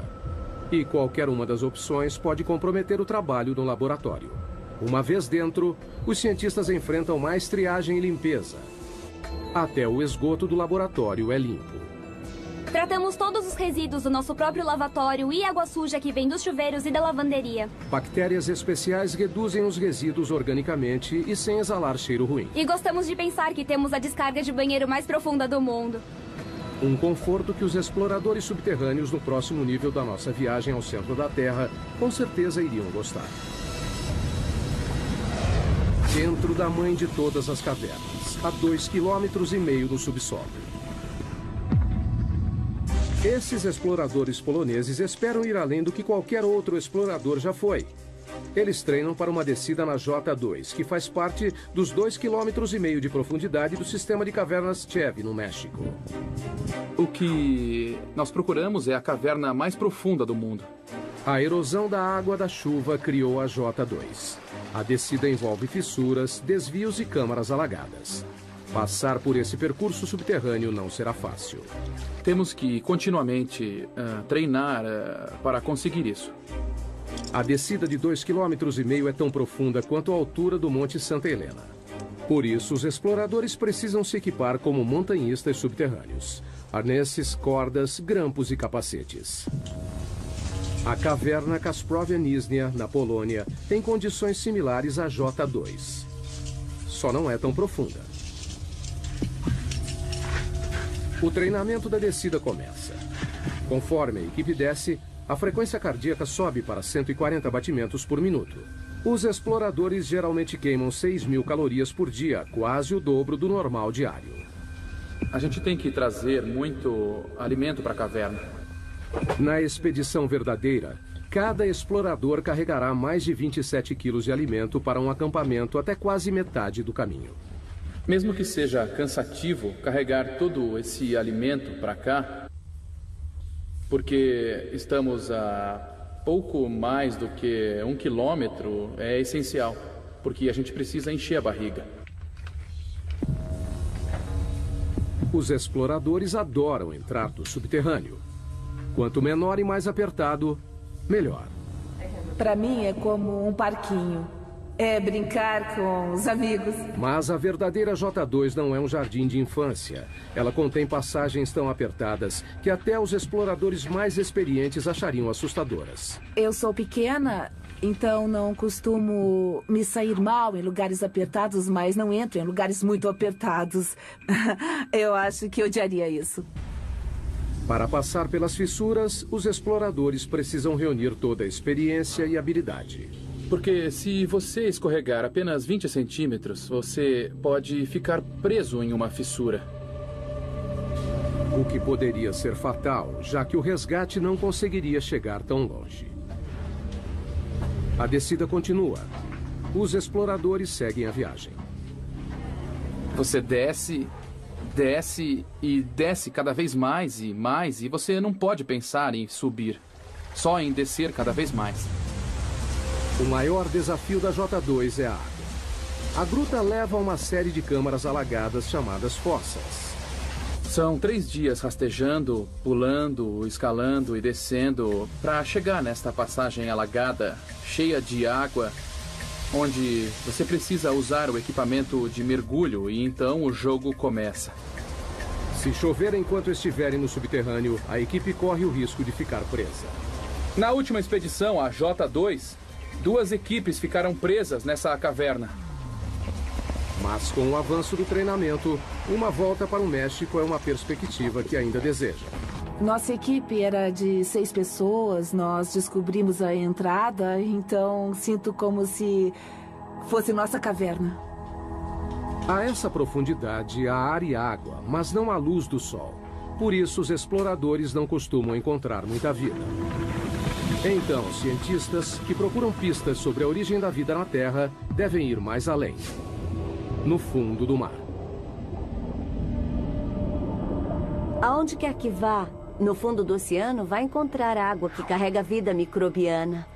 E qualquer uma das opções pode comprometer o trabalho no laboratório. Uma vez dentro, os cientistas enfrentam mais triagem e limpeza. Até o esgoto do laboratório é limpo. Tratamos todos os resíduos do nosso próprio lavatório e água suja que vem dos chuveiros e da lavanderia. Bactérias especiais reduzem os resíduos organicamente e sem exalar cheiro ruim. E gostamos de pensar que temos a descarga de banheiro mais profunda do mundo. Um conforto que os exploradores subterrâneos no próximo nível da nossa viagem ao centro da Terra com certeza iriam gostar. Dentro da mãe de todas as cavernas, a 2,5 km no subsolo. Esses exploradores poloneses esperam ir além do que qualquer outro explorador já foi. Eles treinam para uma descida na J2, que faz parte dos 2,5 km de profundidade do sistema de cavernas Chev, no México. O que nós procuramos é a caverna mais profunda do mundo. A erosão da água da chuva criou a J2. A descida envolve fissuras, desvios e câmaras alagadas. Passar por esse percurso subterrâneo não será fácil. Temos que continuamente treinar para conseguir isso. A descida de 2,5 km é tão profunda quanto a altura do Monte Santa Helena. Por isso, os exploradores precisam se equipar como montanhistas subterrâneos. Arnesses, cordas, grampos e capacetes. A caverna Kasprovia Nizhnia, na Polônia, tem condições similares à J2. Só não é tão profunda. O treinamento da descida começa. Conforme a equipe desce, a frequência cardíaca sobe para 140 batimentos por minuto. Os exploradores geralmente queimam 6.000 calorias por dia, quase o dobro do normal diário. A gente tem que trazer muito alimento para a caverna. Na expedição verdadeira, cada explorador carregará mais de 27 quilos de alimento para um acampamento até quase metade do caminho. Mesmo que seja cansativo carregar todo esse alimento para cá, porque estamos a pouco mais do que 1 quilômetro, é essencial, porque a gente precisa encher a barriga. Os exploradores adoram entrar no subterrâneo. Quanto menor e mais apertado, melhor. Para mim é como um parquinho. É brincar com os amigos. Mas a verdadeira J2 não é um jardim de infância. Ela contém passagens tão apertadas que até os exploradores mais experientes achariam assustadoras. Eu sou pequena, então não costumo me sair mal em lugares apertados, mas não entro em lugares muito apertados. Eu acho que odiaria isso. Para passar pelas fissuras, os exploradores precisam reunir toda a experiência e habilidade. Porque se você escorregar apenas 20 centímetros, você pode ficar preso em uma fissura. O que poderia ser fatal, já que o resgate não conseguiria chegar tão longe. A descida continua. Os exploradores seguem a viagem. Você desce, desce e desce cada vez mais, e você não pode pensar em subir, só em descer cada vez mais. O maior desafio da J2 é a água. A gruta leva a uma série de câmaras alagadas chamadas fossas. São 3 dias rastejando, pulando, escalando e descendo para chegar nesta passagem alagada, cheia de água, onde você precisa usar o equipamento de mergulho e então o jogo começa. Se chover enquanto estiverem no subterrâneo, a equipe corre o risco de ficar presa. Na última expedição, a J2, 2 equipes ficaram presas nessa caverna. Mas com o avanço do treinamento, uma volta para o México é uma perspectiva que ainda deseja. Nossa equipe era de 6 pessoas, nós descobrimos a entrada, então sinto como se fosse nossa caverna. A essa profundidade há ar e água, mas não há luz do sol. Por isso, os exploradores não costumam encontrar muita vida. Então, cientistas que procuram pistas sobre a origem da vida na Terra devem ir mais além. No fundo do mar. Aonde quer que vá, no fundo do oceano, vai encontrar água que carrega vida microbiana.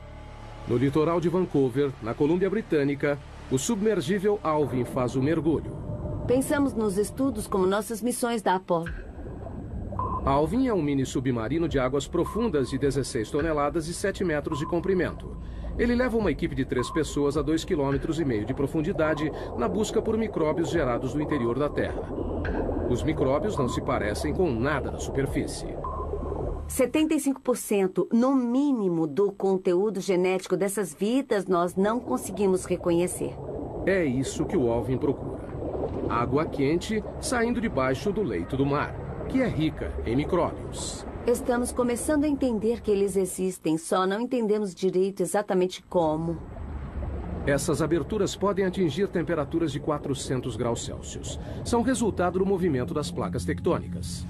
No litoral de Vancouver, na Colômbia Britânica, o submergível Alvin faz o mergulho. Pensamos nos estudos como nossas missões da Apollo. Alvin é um mini submarino de águas profundas de 16 toneladas e 7 metros de comprimento. Ele leva uma equipe de 3 pessoas a 2,5 km de profundidade na busca por micróbios gerados no interior da Terra. Os micróbios não se parecem com nada na superfície. 75%, no mínimo, do conteúdo genético dessas vidas nós não conseguimos reconhecer. É isso que o Alvin procura. Água quente saindo debaixo do leito do mar, que é rica em micróbios. Estamos começando a entender que eles existem, só não entendemos direito exatamente como. Essas aberturas podem atingir temperaturas de 400 graus Celsius. São resultado do movimento das placas tectônicas.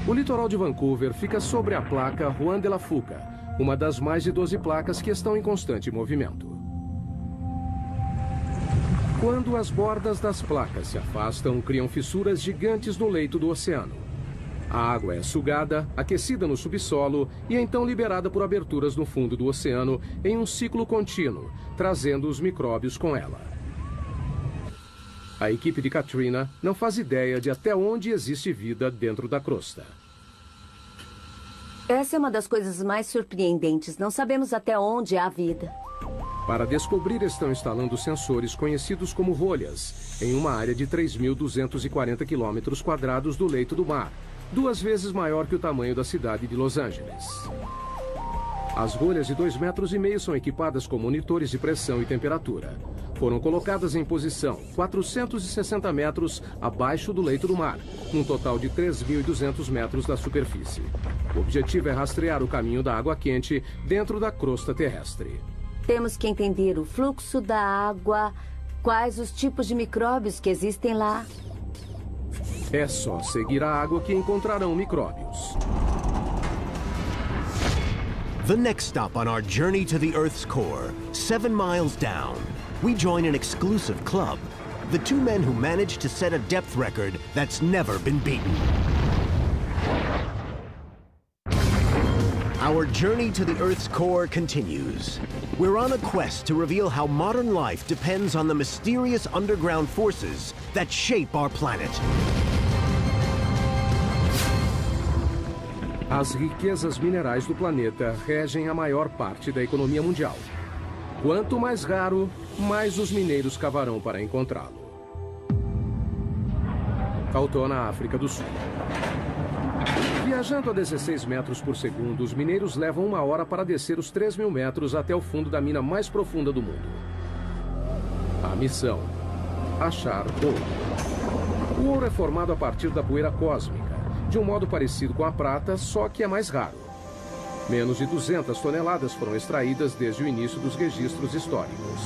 O litoral de Vancouver fica sobre a placa Juan de la Fuca, uma das mais de 12 placas que estão em constante movimento. Quando as bordas das placas se afastam, criam fissuras gigantes no leito do oceano. A água é sugada, aquecida no subsolo e então liberada por aberturas no fundo do oceano em um ciclo contínuo, trazendo os micróbios com ela. A equipe de Katrina não faz ideia de até onde existe vida dentro da crosta. Essa é uma das coisas mais surpreendentes. Não sabemos até onde há vida. Para descobrir, estão instalando sensores conhecidos como rolhas, em uma área de 3.240 km² do leito do mar, 2 vezes maior que o tamanho da cidade de Los Angeles. As rolhas de 2,5 metros são equipadas com monitores de pressão e temperatura. Foram colocadas em posição 460 metros abaixo do leito do mar, num total de 3.200 metros da superfície. O objetivo é rastrear o caminho da água quente dentro da crosta terrestre. Temos que entender o fluxo da água, quais os tipos de micróbios que existem lá. É só seguir a água que encontrarão micróbios. The next stop on our journey to the Earth's core, 7 miles down, we join an exclusive club, the 2 men who managed to set a depth record that's never been beaten. Our journey to the Earth's core continues. We're on a quest to reveal how modern life depends on the mysterious underground forces that shape our planet. As riquezas minerais do planeta regem a maior parte da economia mundial. Quanto mais raro, mais os mineiros cavarão para encontrá-lo. Tautona, África do Sul. Viajando a 16 metros por segundo, os mineiros levam 1 hora para descer os 3.000 metros até o fundo da mina mais profunda do mundo. A missão: achar ouro. O ouro é formado a partir da poeira cósmica, de um modo parecido com a prata, só que é mais raro. Menos de 200 toneladas foram extraídas desde o início dos registros históricos.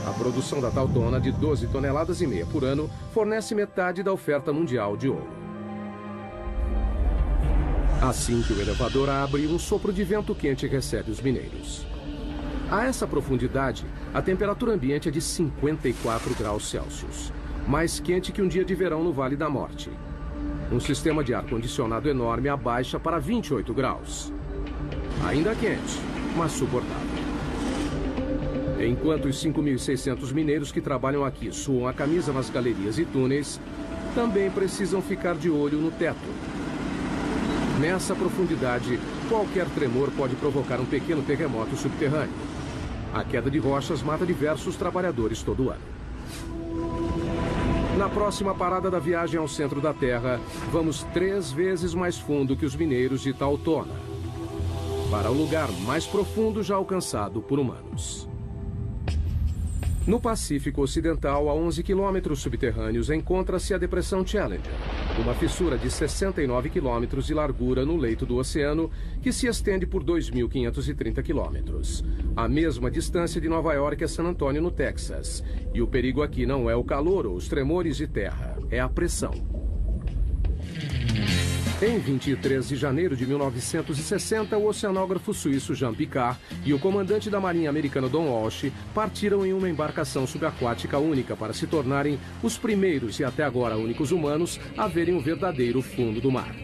A produção da Tautona, de 12,5 toneladas por ano, fornece metade da oferta mundial de ouro. Assim que o elevador abre, um sopro de vento quente recebe os mineiros. A essa profundidade, a temperatura ambiente é de 54 graus Celsius, mais quente que um dia de verão no Vale da Morte. Um sistema de ar-condicionado enorme abaixa para 28 graus. Ainda quente, mas suportável. Enquanto os 5.600 mineiros que trabalham aqui suam a camisa nas galerias e túneis, também precisam ficar de olho no teto. Nessa profundidade, qualquer tremor pode provocar um pequeno terremoto subterrâneo. A queda de rochas mata diversos trabalhadores todo ano. Na próxima parada da viagem ao centro da Terra, vamos 3 vezes mais fundo que os mineiros de Tautona, para o lugar mais profundo já alcançado por humanos. No Pacífico Ocidental, a 11 quilômetros subterrâneos, encontra-se a Depressão Challenger, uma fissura de 69 quilômetros de largura no leito do oceano, que se estende por 2.530 quilômetros. A mesma distância de Nova York a San Antônio, no Texas. E o perigo aqui não é o calor ou os tremores de terra, é a pressão. Em 23 de janeiro de 1960, o oceanógrafo suíço Jean Piccard e o comandante da Marinha americana Don Walsh partiram em uma embarcação subaquática única para se tornarem os primeiros e até agora únicos humanos a verem o verdadeiro fundo do mar.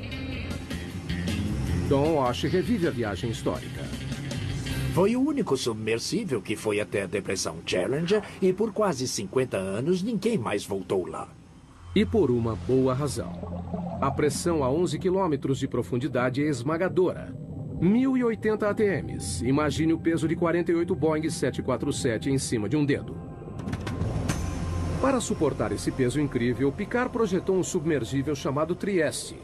Don Walsh revive a viagem histórica. Foi o único submersível que foi até a Depressão Challenger e por quase 50 anos ninguém mais voltou lá. E por uma boa razão. A pressão a 11 quilômetros de profundidade é esmagadora. 1.080 ATMs. Imagine o peso de 48 Boeing 747 em cima de um dedo. Para suportar esse peso incrível, Piccard projetou um submergível chamado Trieste.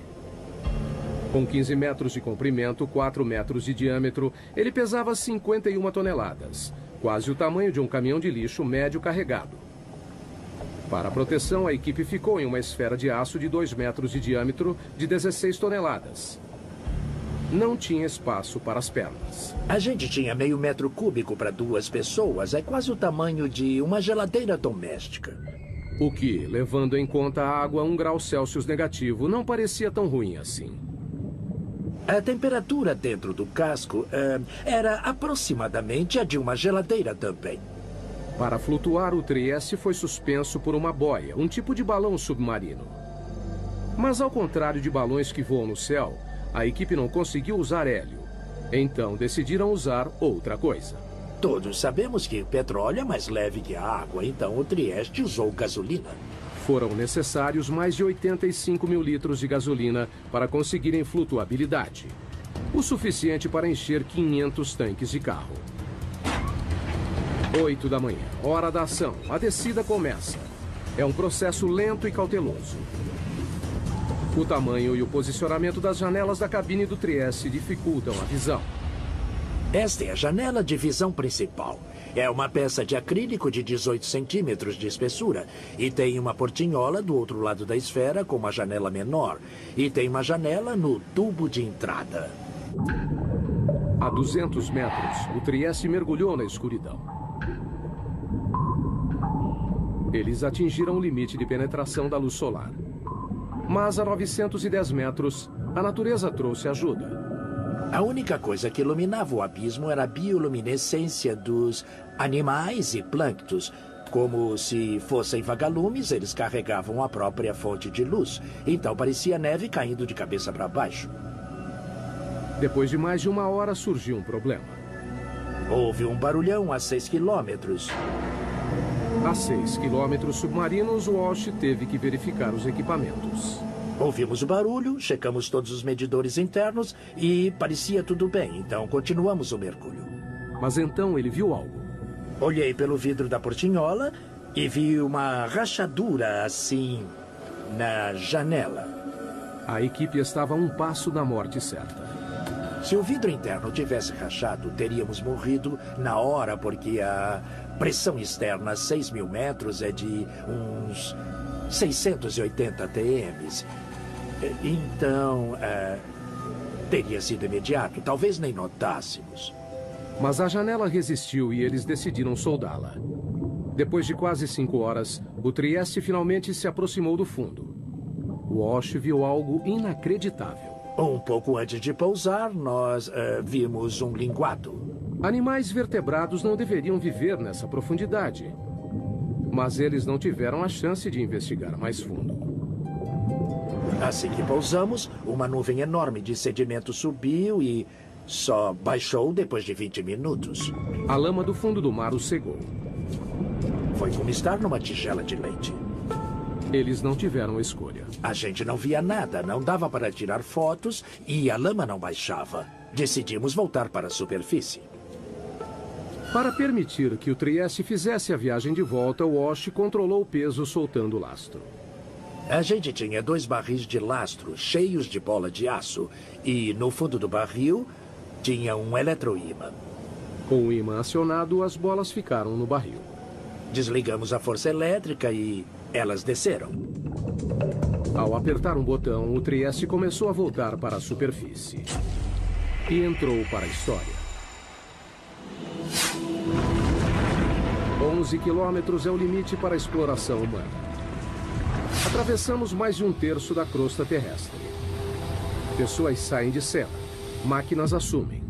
Com 15 metros de comprimento, 4 metros de diâmetro, ele pesava 51 toneladas, quase o tamanho de um caminhão de lixo médio carregado. Para a proteção, a equipe ficou em uma esfera de aço de 2 metros de diâmetro, de 16 toneladas. Não tinha espaço para as pernas. A gente tinha meio metro cúbico para 2 pessoas. É quase o tamanho de uma geladeira doméstica. O que, levando em conta a água a 1 grau Celsius negativo, não parecia tão ruim assim. A temperatura dentro do casco era aproximadamente a de uma geladeira também. Para flutuar, o Trieste foi suspenso por uma boia, um tipo de balão submarino. Mas ao contrário de balões que voam no céu, a equipe não conseguiu usar hélio. Então decidiram usar outra coisa. Todos sabemos que petróleo é mais leve que a água, então o Trieste usou gasolina. Foram necessários mais de 85 mil litros de gasolina para conseguirem flutuabilidade. O suficiente para encher 500 tanques de carro. 8 da manhã, hora da ação. A descida começa. É um processo lento e cauteloso. O tamanho e o posicionamento das janelas da cabine do Trieste dificultam a visão. Esta é a janela de visão principal. É uma peça de acrílico de 18 centímetros de espessura e tem uma portinhola do outro lado da esfera com uma janela menor. E tem uma janela no tubo de entrada. A 200 metros, o Trieste mergulhou na escuridão. Eles atingiram o limite de penetração da luz solar. Mas a 910 metros, a natureza trouxe ajuda. A única coisa que iluminava o abismo era a bioluminescência dos animais e plânctons. Como se fossem vagalumes, eles carregavam a própria fonte de luz. Então parecia neve caindo de cabeça para baixo. Depois de mais de 1 hora, surgiu um problema. Houve um barulhão a 6 quilômetros. A 6 quilômetros submarinos, Walsh teve que verificar os equipamentos. Ouvimos o barulho, checamos todos os medidores internos e parecia tudo bem, então continuamos o mergulho. Mas então ele viu algo. Olhei pelo vidro da portinhola e vi uma rachadura assim na janela. A equipe estava a 1 passo da morte certa. Se o vidro interno tivesse rachado, teríamos morrido na hora, porque a pressão externa a 6.000 metros é de uns 680 ATMs. Então, teria sido imediato. Talvez nem notássemos. Mas a janela resistiu e eles decidiram soldá-la. Depois de quase 5 horas, o Trieste finalmente se aproximou do fundo. Walsh viu algo inacreditável. Um pouco antes de pousar, nós vimos um linguado. Animais vertebrados não deveriam viver nessa profundidade. Mas eles não tiveram a chance de investigar mais fundo. Assim que pousamos, uma nuvem enorme de sedimento subiu e só baixou depois de 20 minutos. A lama do fundo do mar os cegou. Foi como estar numa tigela de leite. Eles não tiveram escolha. A gente não via nada, não dava para tirar fotos e a lama não baixava. Decidimos voltar para a superfície. Para permitir que o Trieste fizesse a viagem de volta, Walsh controlou o peso soltando o lastro. A gente tinha 2 barris de lastro cheios de bola de aço e no fundo do barril tinha um eletroímã. Com o ímã acionado, as bolas ficaram no barril. Desligamos a força elétrica e elas desceram. Ao apertar um botão, o Trieste começou a voltar para a superfície. E entrou para a história. 11 quilômetros é o limite para a exploração humana. Atravessamos mais de 1/3 da crosta terrestre. Pessoas saem de cena, máquinas assumem.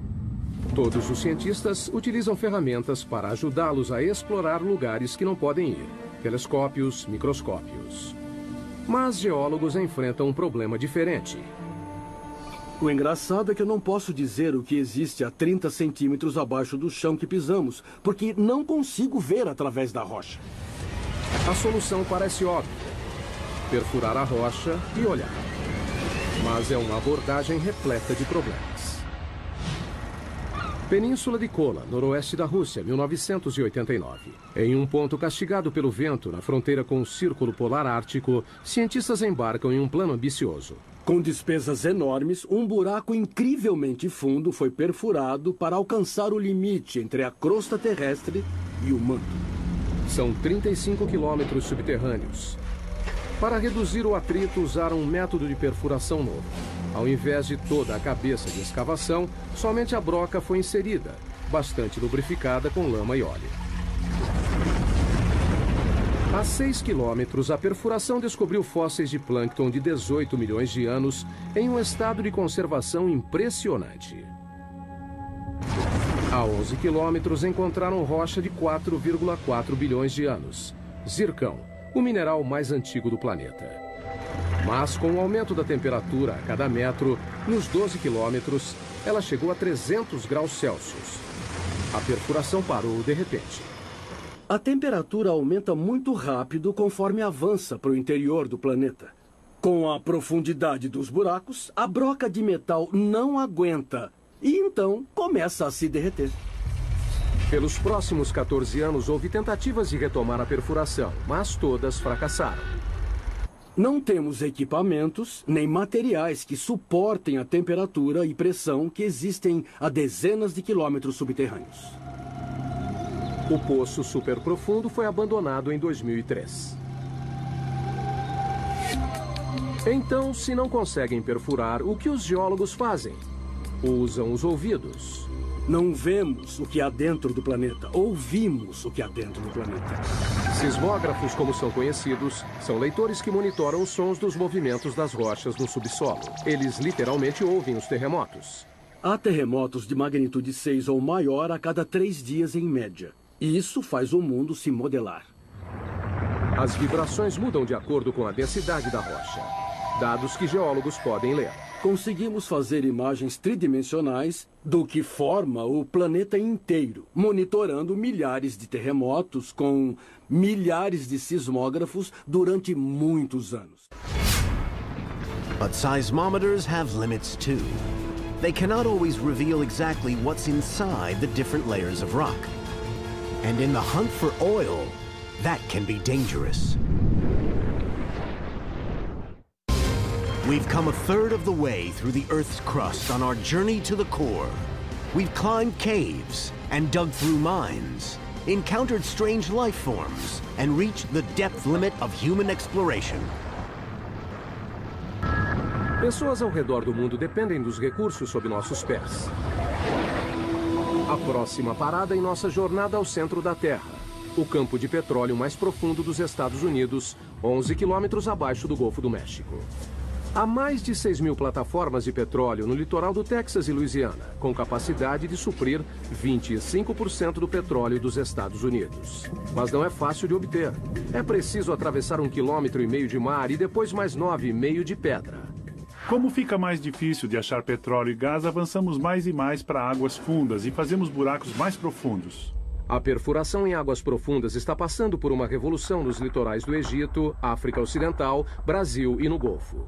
Todos os cientistas utilizam ferramentas para ajudá-los a explorar lugares que não podem ir. Telescópios, microscópios. Mas geólogos enfrentam um problema diferente. O engraçado é que eu não posso dizer o que existe a 30 centímetros abaixo do chão que pisamos, porque não consigo ver através da rocha. A solução parece óbvia. Perfurar a rocha e olhar. Mas é uma abordagem repleta de problemas. Península de Kola, noroeste da Rússia, 1989. Em um ponto castigado pelo vento, na fronteira com o Círculo Polar Ártico, cientistas embarcam em um plano ambicioso. Com despesas enormes, um buraco incrivelmente fundo foi perfurado para alcançar o limite entre a crosta terrestre e o manto. São 35 quilômetros subterrâneos. Para reduzir o atrito, usaram um método de perfuração novo. Ao invés de toda a cabeça de escavação, somente a broca foi inserida, bastante lubrificada com lama e óleo. A 6 quilômetros, a perfuração descobriu fósseis de plâncton de 18 milhões de anos em um estado de conservação impressionante. A 11 quilômetros, encontraram rocha de 4,4 bilhões de anos. Zircão, o mineral mais antigo do planeta. Mas com o aumento da temperatura a cada metro, nos 12 quilômetros, ela chegou a 300 graus Celsius. A perfuração parou de repente. A temperatura aumenta muito rápido conforme avança para o interior do planeta. Com a profundidade dos buracos, a broca de metal não aguenta e então começa a se derreter. Pelos próximos 14 anos, houve tentativas de retomar a perfuração, mas todas fracassaram. Não temos equipamentos nem materiais que suportem a temperatura e pressão que existem a dezenas de quilômetros subterrâneos. O poço superprofundo foi abandonado em 2003. Então, se não conseguem perfurar, o que os geólogos fazem? Usam os ouvidos. Não vemos o que há dentro do planeta, ouvimos o que há dentro do planeta. Sismógrafos, como são conhecidos, são leitores que monitoram os sons dos movimentos das rochas no subsolo. Eles literalmente ouvem os terremotos. Há terremotos de magnitude 6 ou maior a cada 3 dias em média. E isso faz o mundo se modelar. As vibrações mudam de acordo com a densidade da rocha. Dados que geólogos podem ler. Conseguimos fazer imagens tridimensionais do que forma o planeta inteiro, monitorando milhares de terremotos com milhares de sismógrafos durante muitos anos. But seismometers have limits too. They cannot always reveal exactly what's inside the different layers of rock. And in the hunt for oil, that can be dangerous. We've come a third of the way through the Earth's crust on our journey to the core. We've climbed caves and dug through mines, encountered strange life forms, and reached the depth limit of human exploration. Pessoas ao redor do mundo dependem dos recursos sob nossos pés. A próxima parada em nossa jornada ao centro da Terra. O campo de petróleo mais profundo dos Estados Unidos, 11 quilômetros abaixo do Golfo do México. Há mais de 6.000 plataformas de petróleo no litoral do Texas e Louisiana, com capacidade de suprir 25% do petróleo dos Estados Unidos. Mas não é fácil de obter. É preciso atravessar 1,5 km de mar e depois mais 9,5 de pedra. Como fica mais difícil de achar petróleo e gás, avançamos mais e mais para águas fundas e fazemos buracos mais profundos. A perfuração em águas profundas está passando por uma revolução nos litorais do Egito, África Ocidental, Brasil e no Golfo.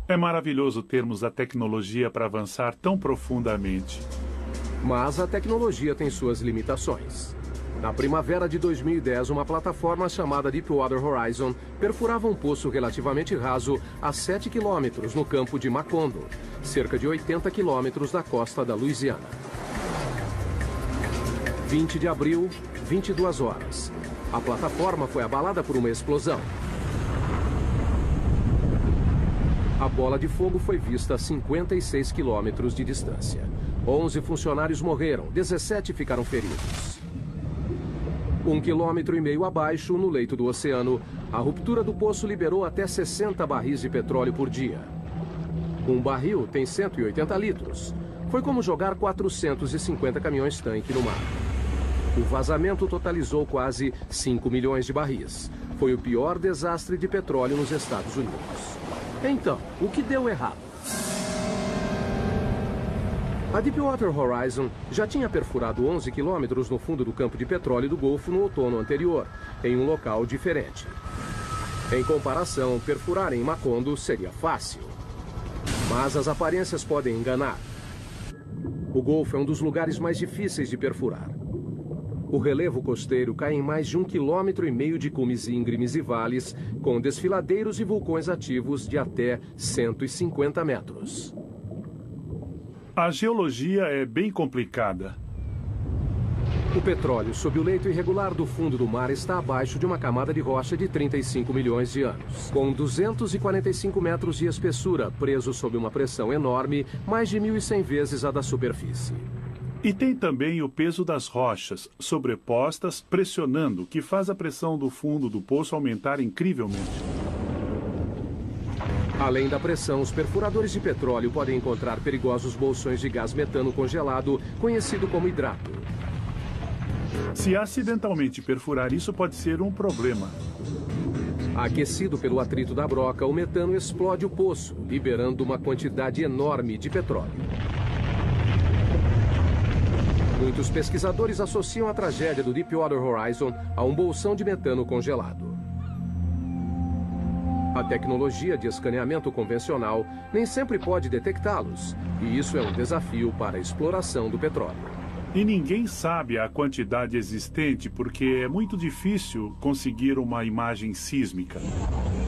É maravilhoso termos a tecnologia para avançar tão profundamente. Mas a tecnologia tem suas limitações. Na primavera de 2010, uma plataforma chamada Deepwater Horizon perfurava um poço relativamente raso a 7 quilômetros no campo de Macondo, cerca de 80 quilômetros da costa da Louisiana. 20 de abril, 22 horas. A plataforma foi abalada por uma explosão. A bola de fogo foi vista a 56 quilômetros de distância. 11 funcionários morreram, 17 ficaram feridos. 1,5 km abaixo, no leito do oceano, a ruptura do poço liberou até 60 barris de petróleo por dia. Um barril tem 180 litros. Foi como jogar 450 caminhões-tanque no mar. O vazamento totalizou quase 5 milhões de barris. Foi o pior desastre de petróleo nos Estados Unidos. Então, o que deu errado? A Deepwater Horizon já tinha perfurado 11 quilômetros no fundo do campo de petróleo do Golfo no outono anterior, em um local diferente. Em comparação, perfurar em Macondo seria fácil. Mas as aparências podem enganar. O Golfo é um dos lugares mais difíceis de perfurar. O relevo costeiro cai em mais de 1,5 km de cumes íngremes e vales, com desfiladeiros e vulcões ativos de até 150 metros. A geologia é bem complicada. O petróleo sob o leito irregular do fundo do mar está abaixo de uma camada de rocha de 35 milhões de anos, com 245 metros de espessura, preso sob uma pressão enorme, mais de 1.100 vezes a da superfície. E tem também o peso das rochas, sobrepostas, pressionando, que faz a pressão do fundo do poço aumentar incrivelmente. Além da pressão, os perfuradores de petróleo podem encontrar perigosos bolsões de gás metano congelado, conhecido como hidrato. Se acidentalmente perfurar, isso pode ser um problema. Aquecido pelo atrito da broca, o metano explode o poço, liberando uma quantidade enorme de petróleo. Muitos pesquisadores associam a tragédia do Deepwater Horizon a um bolsão de metano congelado. A tecnologia de escaneamento convencional nem sempre pode detectá-los, e isso é um desafio para a exploração do petróleo. E ninguém sabe a quantidade existente porque é muito difícil conseguir uma imagem sísmica.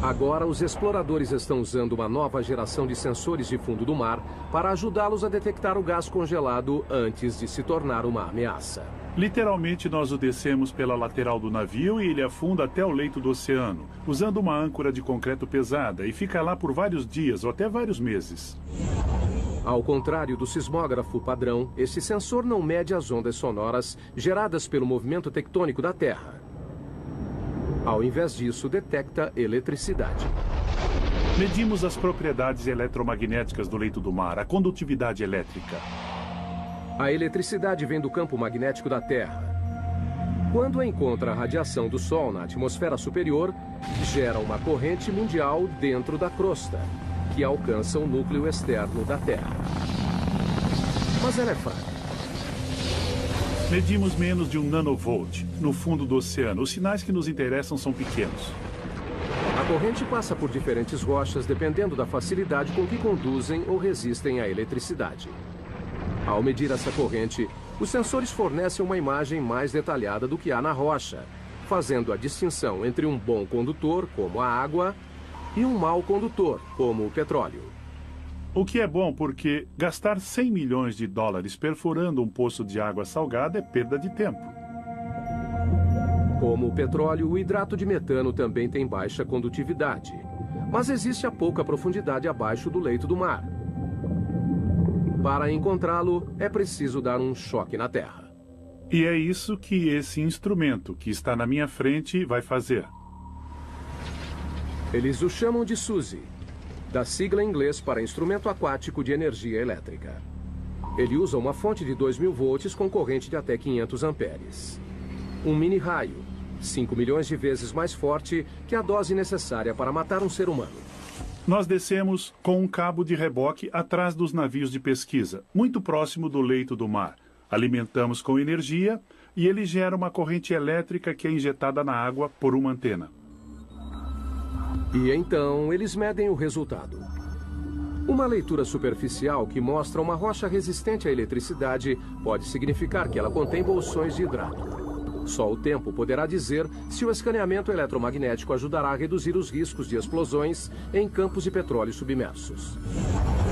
Agora, os exploradores estão usando uma nova geração de sensores de fundo do mar para ajudá-los a detectar o gás congelado antes de se tornar uma ameaça. Literalmente, nós o descemos pela lateral do navio e ele afunda até o leito do oceano, usando uma âncora de concreto pesada, e fica lá por vários dias ou até vários meses. Ao contrário do sismógrafo padrão, esse sensor não mede as ondas sonoras geradas pelo movimento tectônico da Terra. Ao invés disso, detecta eletricidade. Medimos as propriedades eletromagnéticas do leito do mar, a condutividade elétrica. A eletricidade vem do campo magnético da Terra. Quando encontra a radiação do Sol na atmosfera superior, gera uma corrente mundial dentro da crosta, que alcança o núcleo externo da Terra. Mas ela é fraca. Medimos menos de 1 nanovolt no fundo do oceano. Os sinais que nos interessam são pequenos. A corrente passa por diferentes rochas dependendo da facilidade com que conduzem ou resistem à eletricidade. Ao medir essa corrente, os sensores fornecem uma imagem mais detalhada do que há na rocha, fazendo a distinção entre um bom condutor, como a água, e um mau condutor, como o petróleo. O que é bom porque gastar $100 milhões perfurando um poço de água salgada é perda de tempo. Como o petróleo, o hidrato de metano também tem baixa condutividade, mas existe a pouca profundidade abaixo do leito do mar. Para encontrá-lo, é preciso dar um choque na Terra. E é isso que esse instrumento que está na minha frente vai fazer. Eles o chamam de SUSY. da sigla em inglês para Instrumento Aquático de Energia Elétrica. Ele usa uma fonte de 2.000 volts com corrente de até 500 amperes. Um mini-raio, 5 milhões de vezes mais forte que a dose necessária para matar um ser humano. Nós descemos com um cabo de reboque atrás dos navios de pesquisa, muito próximo do leito do mar. Alimentamos com energia e ele gera uma corrente elétrica que é injetada na água por uma antena. E então eles medem o resultado. Uma leitura superficial que mostra uma rocha resistente à eletricidade pode significar que ela contém bolsões de hidrato. Só o tempo poderá dizer se o escaneamento eletromagnético ajudará a reduzir os riscos de explosões em campos de petróleo submersos.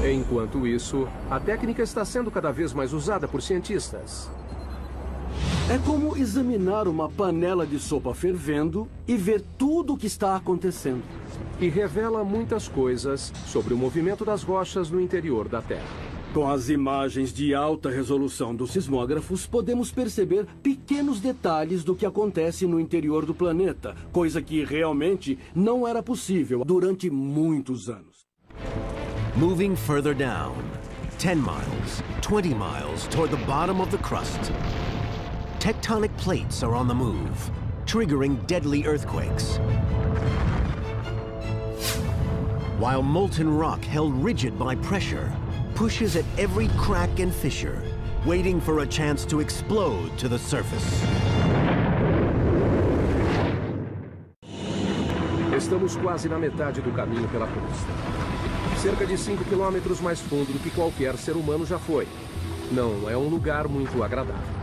Enquanto isso, a técnica está sendo cada vez mais usada por cientistas. É como examinar uma panela de sopa fervendo e ver tudo o que está acontecendo. E revela muitas coisas sobre o movimento das rochas no interior da Terra. Com as imagens de alta resolução dos sismógrafos, podemos perceber pequenos detalhes do que acontece no interior do planeta, coisa que realmente não era possível durante muitos anos. Moving further down, 10 miles, 20 miles toward the bottom of the crust. Tectonic plates are on the move, triggering deadly earthquakes. While molten rock held rigid by pressure pushes at every crack and fissure, waiting for a chance to explode to the surface. Estamos quase na metade do caminho pela crosta. Cerca de 5 quilômetros mais fundo do que qualquer ser humano já foi. Não é um lugar muito agradável.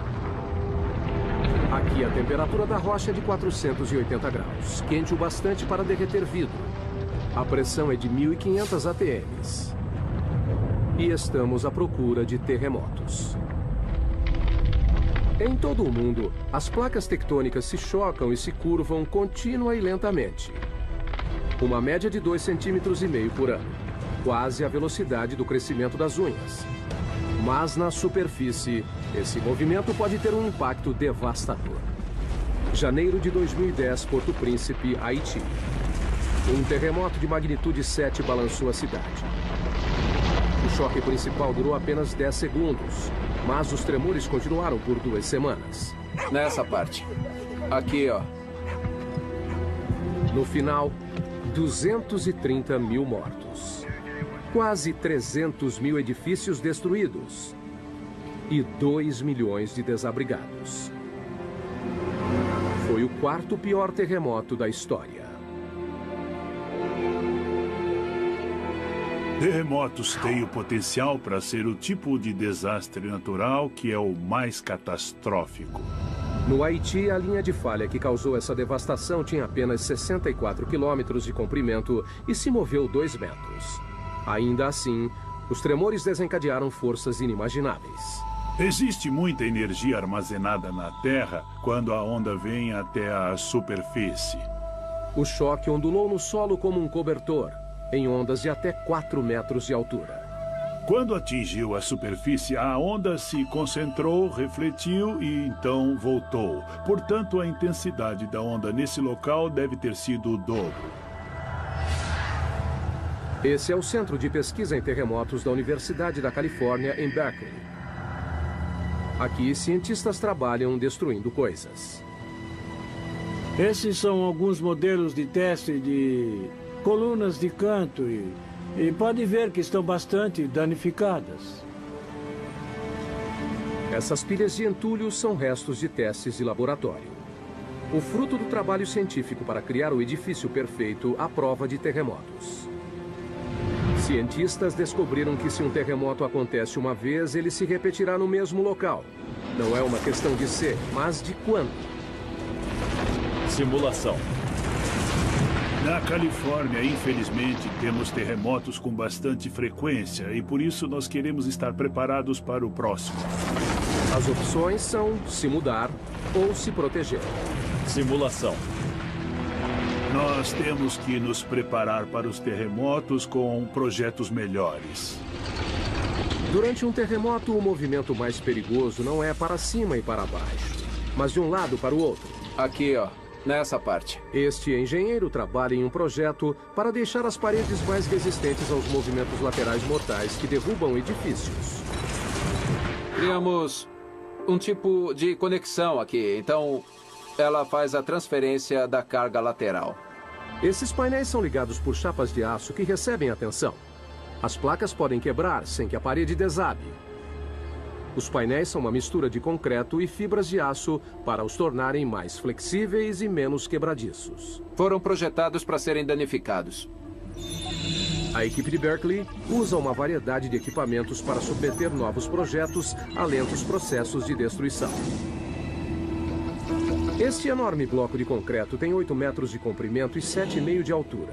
Aqui a temperatura da rocha é de 480 graus, quente o bastante para derreter vidro. A pressão é de 1.500 ATMs. E estamos à procura de terremotos. Em todo o mundo, as placas tectônicas se chocam e se curvam contínua e lentamente. Uma média de 2,5 cm por ano, quase a velocidade do crescimento das unhas. Mas na superfície, esse movimento pode ter um impacto devastador. Janeiro de 2010, Porto Príncipe, Haiti. Um terremoto de magnitude 7 balançou a cidade. O choque principal durou apenas 10 segundos, mas os tremores continuaram por 2 semanas. Nessa parte. Aqui, ó. No final, 230 mil mortos. Quase 300 mil edifícios destruídos. E 2 milhões de desabrigados. Foi o 4º pior terremoto da história. Terremotos têm o potencial para ser o tipo de desastre natural que é o mais catastrófico. No Haiti, a linha de falha que causou essa devastação tinha apenas 64 quilômetros de comprimento e se moveu 2 metros. Ainda assim, os tremores desencadearam forças inimagináveis. Existe muita energia armazenada na Terra quando a onda vem até a superfície. O choque ondulou no solo como um cobertor, em ondas de até 4 metros de altura. Quando atingiu a superfície, a onda se concentrou, refletiu e então voltou. Portanto, a intensidade da onda nesse local deve ter sido o dobro. Esse é o Centro de Pesquisa em Terremotos da Universidade da Califórnia, em Berkeley. Aqui, cientistas trabalham destruindo coisas. Esses são alguns modelos de teste de colunas de canto e pode ver que estão bastante danificadas. Essas pilhas de entulho são restos de testes de laboratório. O fruto do trabalho científico para criar o edifício perfeito à prova de terremotos. Cientistas descobriram que se um terremoto acontece uma vez, ele se repetirá no mesmo local. Não é uma questão de ser, mas de quando. Simulação. Na Califórnia, infelizmente, temos terremotos com bastante frequência e por isso nós queremos estar preparados para o próximo. As opções são se mudar ou se proteger. Simulação. Nós temos que nos preparar para os terremotos com projetos melhores. Durante um terremoto, o movimento mais perigoso não é para cima e para baixo, mas de um lado para o outro. Aqui, ó. nessa parte. Este engenheiro trabalha em um projeto para deixar as paredes mais resistentes aos movimentos laterais mortais que derrubam edifícios. Criamos um tipo de conexão aqui, então ela faz a transferência da carga lateral. Esses painéis são ligados por chapas de aço que recebem a tensão. As placas podem quebrar sem que a parede desabe. Os painéis são uma mistura de concreto e fibras de aço para os tornarem mais flexíveis e menos quebradiços. Foram projetados para serem danificados. A equipe de Berkeley usa uma variedade de equipamentos para submeter novos projetos a lentos processos de destruição. Este enorme bloco de concreto tem 8 metros de comprimento e 7,5 de altura.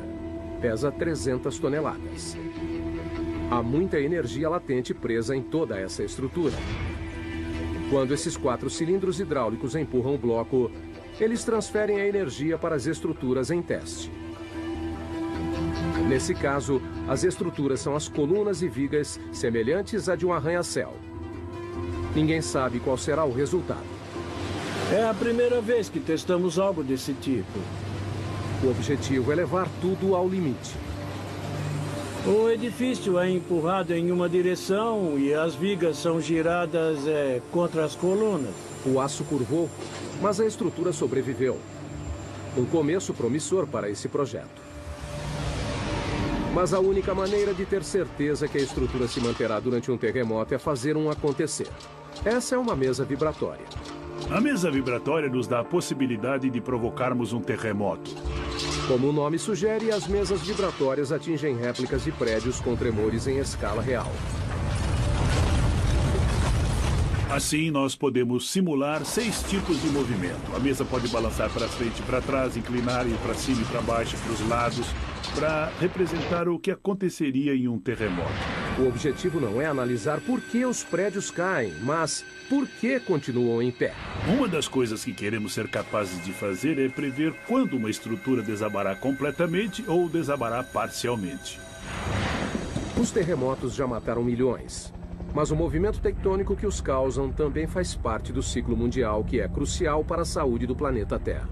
Pesa 300 toneladas. Há muita energia latente presa em toda essa estrutura. Quando esses 4 cilindros hidráulicos empurram o bloco, eles transferem a energia para as estruturas em teste. Nesse caso, as estruturas são as colunas e vigas semelhantes à de um arranha-céu. Ninguém sabe qual será o resultado. É a primeira vez que testamos algo desse tipo. O objetivo é levar tudo ao limite. O edifício é empurrado em uma direção e as vigas são giradas contra as colunas. O aço curvou, mas a estrutura sobreviveu. Um começo promissor para esse projeto. Mas a única maneira de ter certeza que a estrutura se manterá durante um terremoto é fazer um acontecer. Essa é uma mesa vibratória. A mesa vibratória nos dá a possibilidade de provocarmos um terremoto. Como o nome sugere, as mesas vibratórias atingem réplicas de prédios com tremores em escala real. Assim, nós podemos simular 6 tipos de movimento. A mesa pode balançar para frente e para trás, inclinar, ir para cima e para baixo, para os lados, para representar o que aconteceria em um terremoto. O objetivo não é analisar por que os prédios caem, mas por que continuam em pé. Uma das coisas que queremos ser capazes de fazer é prever quando uma estrutura desabará completamente ou desabará parcialmente. Os terremotos já mataram milhões. Mas o movimento tectônico que os causam também faz parte do ciclo mundial, que é crucial para a saúde do planeta Terra.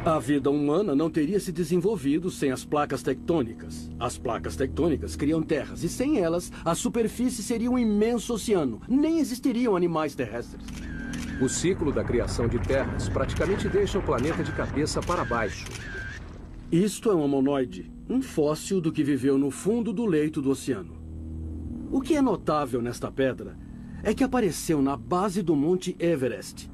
A vida humana não teria se desenvolvido sem as placas tectônicas. As placas tectônicas criam terras e sem elas, a superfície seria um imenso oceano. Nem existiriam animais terrestres. O ciclo da criação de terras praticamente deixa o planeta de cabeça para baixo. Isto é um homonoide, um fóssil do que viveu no fundo do leito do oceano. O que é notável nesta pedra é que apareceu na base do Monte Everest.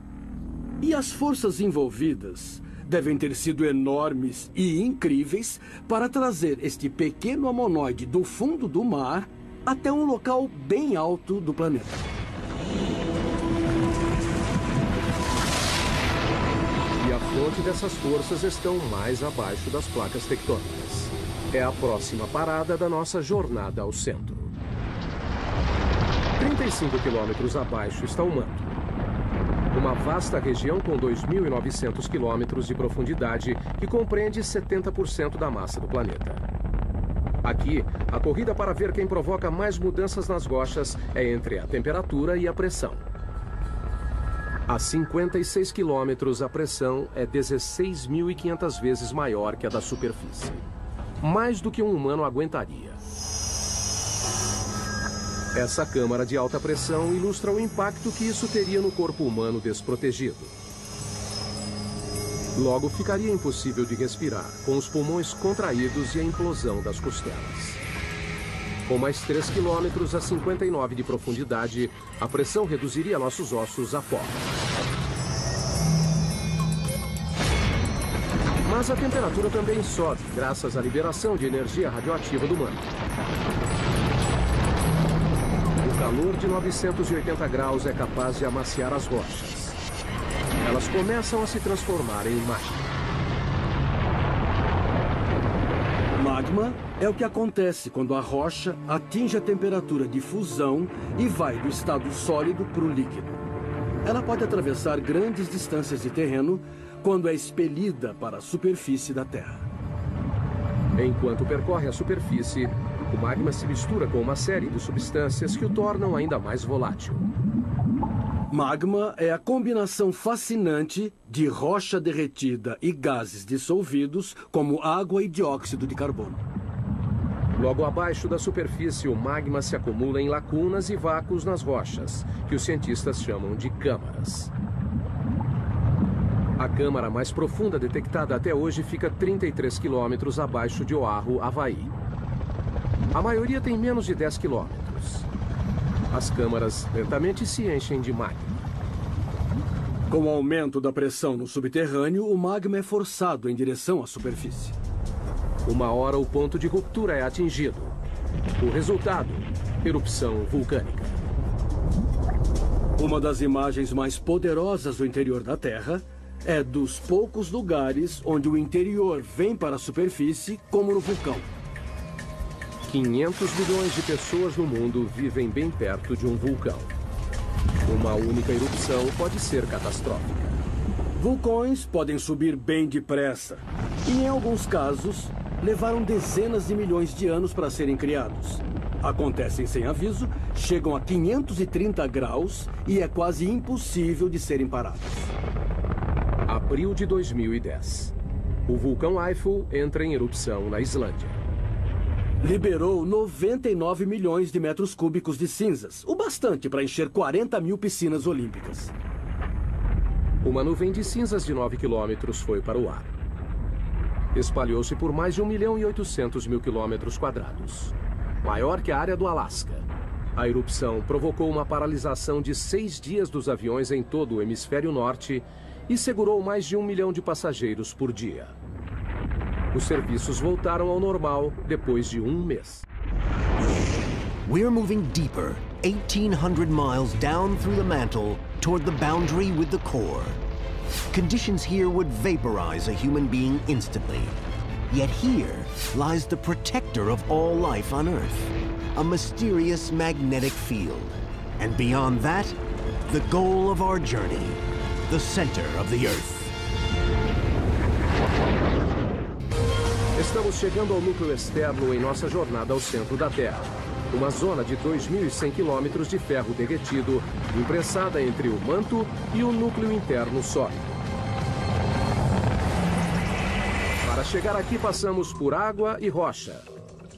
E as forças envolvidas devem ter sido enormes e incríveis para trazer este pequeno homonoide do fundo do mar até um local bem alto do planeta. E a fonte dessas forças estão mais abaixo das placas tectônicas. É a próxima parada da nossa jornada ao centro. 35 quilômetros abaixo está o manto. Uma vasta região com 2.900 quilômetros de profundidade que compreende 70% da massa do planeta. Aqui, a corrida para ver quem provoca mais mudanças nas rochas é entre a temperatura e a pressão. A 56 quilômetros, a pressão é 16.500 vezes maior que a da superfície. Mais do que um humano aguentaria. Essa câmara de alta pressão ilustra o impacto que isso teria no corpo humano desprotegido. Logo, ficaria impossível de respirar, com os pulmões contraídos e a implosão das costelas. Com mais 3 quilômetros a 59 de profundidade, a pressão reduziria nossos ossos a pó. Mas a temperatura também sobe, graças à liberação de energia radioativa do manto. O calor de 980 graus é capaz de amaciar as rochas. Elas começam a se transformar em magma. Magma é o que acontece quando a rocha atinge a temperatura de fusão e vai do estado sólido para o líquido. Ela pode atravessar grandes distâncias de terreno quando é expelida para a superfície da Terra. Enquanto percorre a superfície, o magma se mistura com uma série de substâncias que o tornam ainda mais volátil. Magma é a combinação fascinante de rocha derretida e gases dissolvidos, como água e dióxido de carbono. Logo abaixo da superfície, o magma se acumula em lacunas e vácuos nas rochas, que os cientistas chamam de câmaras. A câmara mais profunda detectada até hoje fica 33 quilômetros abaixo de Oahu, Havaí. A maioria tem menos de 10 quilômetros. As câmaras lentamente se enchem de magma. Com o aumento da pressão no subterrâneo, o magma é forçado em direção à superfície. Uma hora o ponto de ruptura é atingido. O resultado, erupção vulcânica. Uma das imagens mais poderosas do interior da Terra é dos poucos lugares onde o interior vem para a superfície, como no vulcão. 500 milhões de pessoas no mundo vivem bem perto de um vulcão. Uma única erupção pode ser catastrófica. Vulcões podem subir bem depressa e, em alguns casos, levaram dezenas de milhões de anos para serem criados. Acontecem sem aviso, chegam a 530 graus e é quase impossível de serem parados. Abril de 2010. O vulcão Eiffel entra em erupção na Islândia. Liberou 99 milhões de metros cúbicos de cinzas, o bastante para encher 40 mil piscinas olímpicas. Uma nuvem de cinzas de 9 quilômetros foi para o ar. Espalhou-se por mais de 1.800.000 quilômetros quadrados, maior que a área do Alasca. A erupção provocou uma paralisação de 6 dias dos aviões em todo o hemisfério norte e segurou mais de 1 milhão de passageiros por dia. Os serviços voltaram ao normal depois de um mês. We're moving deeper, 1,800 miles down through the mantle toward the boundary with the core. Conditions here would vaporize a human being instantly. Yet here lies the protector of all life on Earth, a mysterious magnetic field. And beyond that, the goal of our journey, the center of the Earth. Estamos chegando ao núcleo externo em nossa jornada ao centro da Terra. Uma zona de 2.100 quilômetros de ferro derretido, imprensada entre o manto e o núcleo interno sólido. Para chegar aqui, passamos por água e rocha.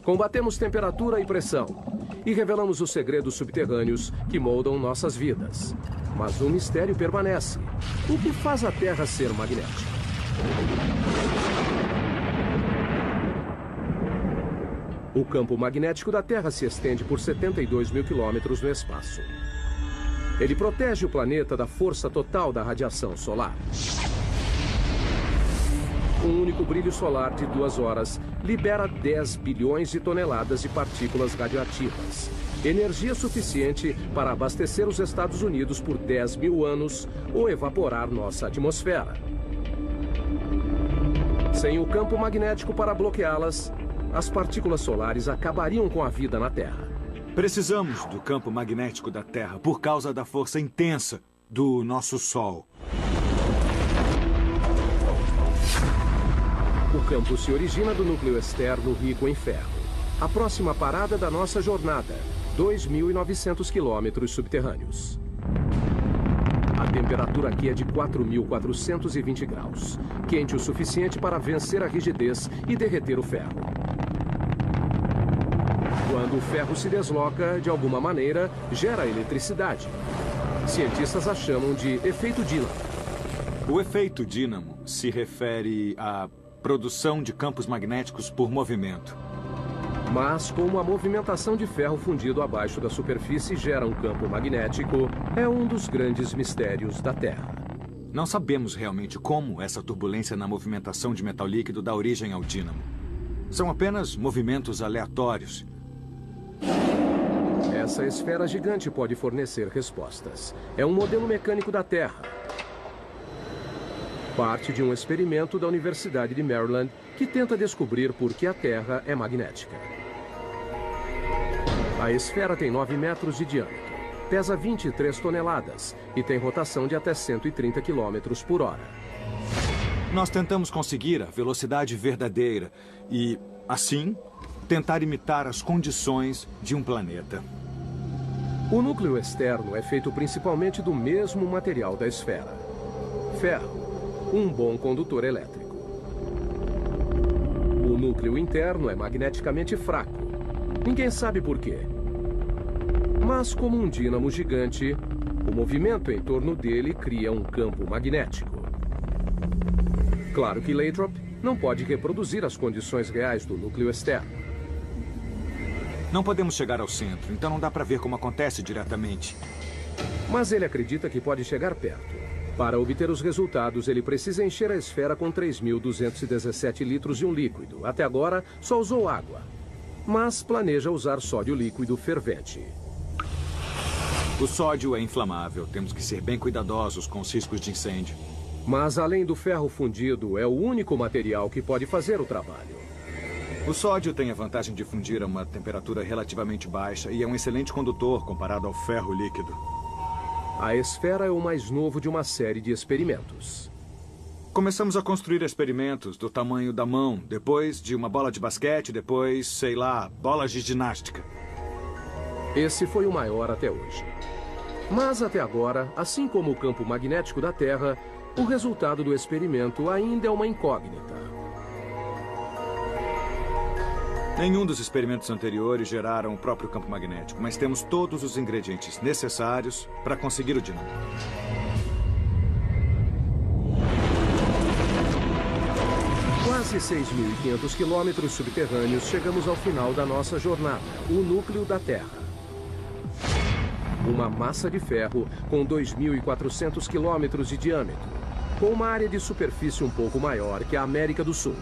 Combatemos temperatura e pressão. E revelamos os segredos subterrâneos que moldam nossas vidas. Mas um mistério permanece. O que faz a Terra ser magnética? O campo magnético da Terra se estende por 72 mil quilômetros no espaço. Ele protege o planeta da força total da radiação solar. Um único brilho solar de 2 horas libera 10 bilhões de toneladas de partículas radioativas. Energia suficiente para abastecer os Estados Unidos por 10 mil anos ou evaporar nossa atmosfera. Sem o campo magnético para bloqueá-las, as partículas solares acabariam com a vida na Terra. Precisamos do campo magnético da Terra por causa da força intensa do nosso Sol. O campo se origina do núcleo externo rico em ferro. A próxima parada da nossa jornada, 2.900 quilômetros subterrâneos. A temperatura aqui é de 4.420 graus, quente o suficiente para vencer a rigidez e derreter o ferro. Quando o ferro se desloca, de alguma maneira, gera eletricidade. Cientistas a chamam de efeito dínamo. O efeito dínamo se refere à produção de campos magnéticos por movimento. Mas, como a movimentação de ferro fundido abaixo da superfície gera um campo magnético, é um dos grandes mistérios da Terra. Não sabemos realmente como essa turbulência na movimentação de metal líquido dá origem ao dínamo. São apenas movimentos aleatórios. Essa esfera gigante pode fornecer respostas. É um modelo mecânico da Terra. Parte de um experimento da Universidade de Maryland que tenta descobrir por que a Terra é magnética. A esfera tem 9 metros de diâmetro, pesa 23 toneladas e tem rotação de até 130 km por hora. Nós tentamos conseguir a velocidade verdadeira e, assim, tentar imitar as condições de um planeta. O núcleo externo é feito principalmente do mesmo material da esfera: ferro, um bom condutor elétrico. O núcleo interno é magneticamente fraco. Ninguém sabe por quê. Mas, como um dínamo gigante, o movimento em torno dele cria um campo magnético. Claro que Lathrop não pode reproduzir as condições reais do núcleo externo. Não podemos chegar ao centro, então não dá para ver como acontece diretamente. Mas ele acredita que pode chegar perto. Para obter os resultados, ele precisa encher a esfera com 3.217 litros de um líquido. Até agora, só usou água. Mas planeja usar sódio líquido fervente. O sódio é inflamável. Temos que ser bem cuidadosos com os riscos de incêndio. Mas, além do ferro fundido, é o único material que pode fazer o trabalho. O sódio tem a vantagem de fundir a uma temperatura relativamente baixa e é um excelente condutor comparado ao ferro líquido. A esfera é o mais novo de uma série de experimentos. Começamos a construir experimentos do tamanho da mão, depois de uma bola de basquete, depois, sei lá, bolas de ginástica. Esse foi o maior até hoje. Mas até agora, assim como o campo magnético da Terra, o resultado do experimento ainda é uma incógnita. Nenhum dos experimentos anteriores geraram o próprio campo magnético, mas temos todos os ingredientes necessários para conseguir o dínamo. Quase 6.500 quilômetros subterrâneos, chegamos ao final da nossa jornada, o núcleo da Terra. Uma massa de ferro com 2.400 quilômetros de diâmetro, com uma área de superfície um pouco maior que a América do Sul.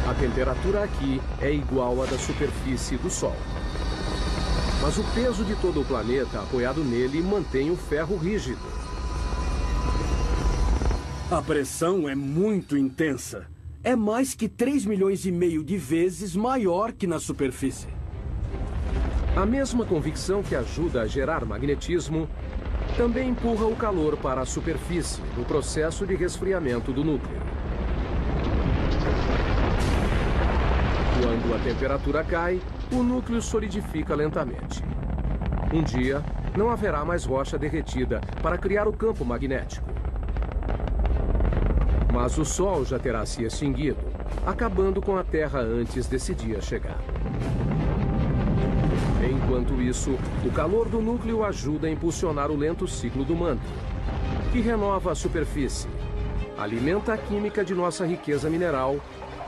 A temperatura aqui é igual à da superfície do Sol. Mas o peso de todo o planeta apoiado nele mantém o ferro rígido. A pressão é muito intensa. É mais que 3,5 milhões de vezes maior que na superfície. A mesma convicção que ajuda a gerar magnetismo também empurra o calor para a superfície no processo de resfriamento do núcleo. Quando a temperatura cai, o núcleo solidifica lentamente. Um dia, não haverá mais rocha derretida para criar o campo magnético. Mas o Sol já terá se extinguido, acabando com a Terra antes desse dia chegar. Enquanto isso, o calor do núcleo ajuda a impulsionar o lento ciclo do manto, que renova a superfície, alimenta a química de nossa riqueza mineral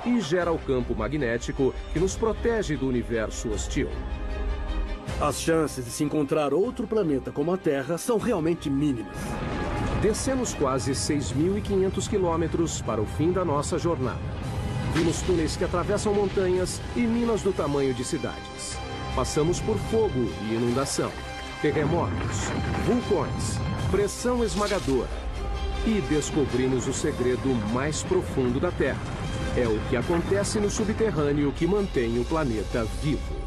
e gera o campo magnético que nos protege do universo hostil. As chances de se encontrar outro planeta como a Terra são realmente mínimas. Descemos quase 6.500 quilômetros para o fim da nossa jornada. Vimos túneis que atravessam montanhas e minas do tamanho de cidades. Passamos por fogo e inundação, terremotos, vulcões, pressão esmagadora. E descobrimos o segredo mais profundo da Terra. É o que acontece no subterrâneo que mantém o planeta vivo.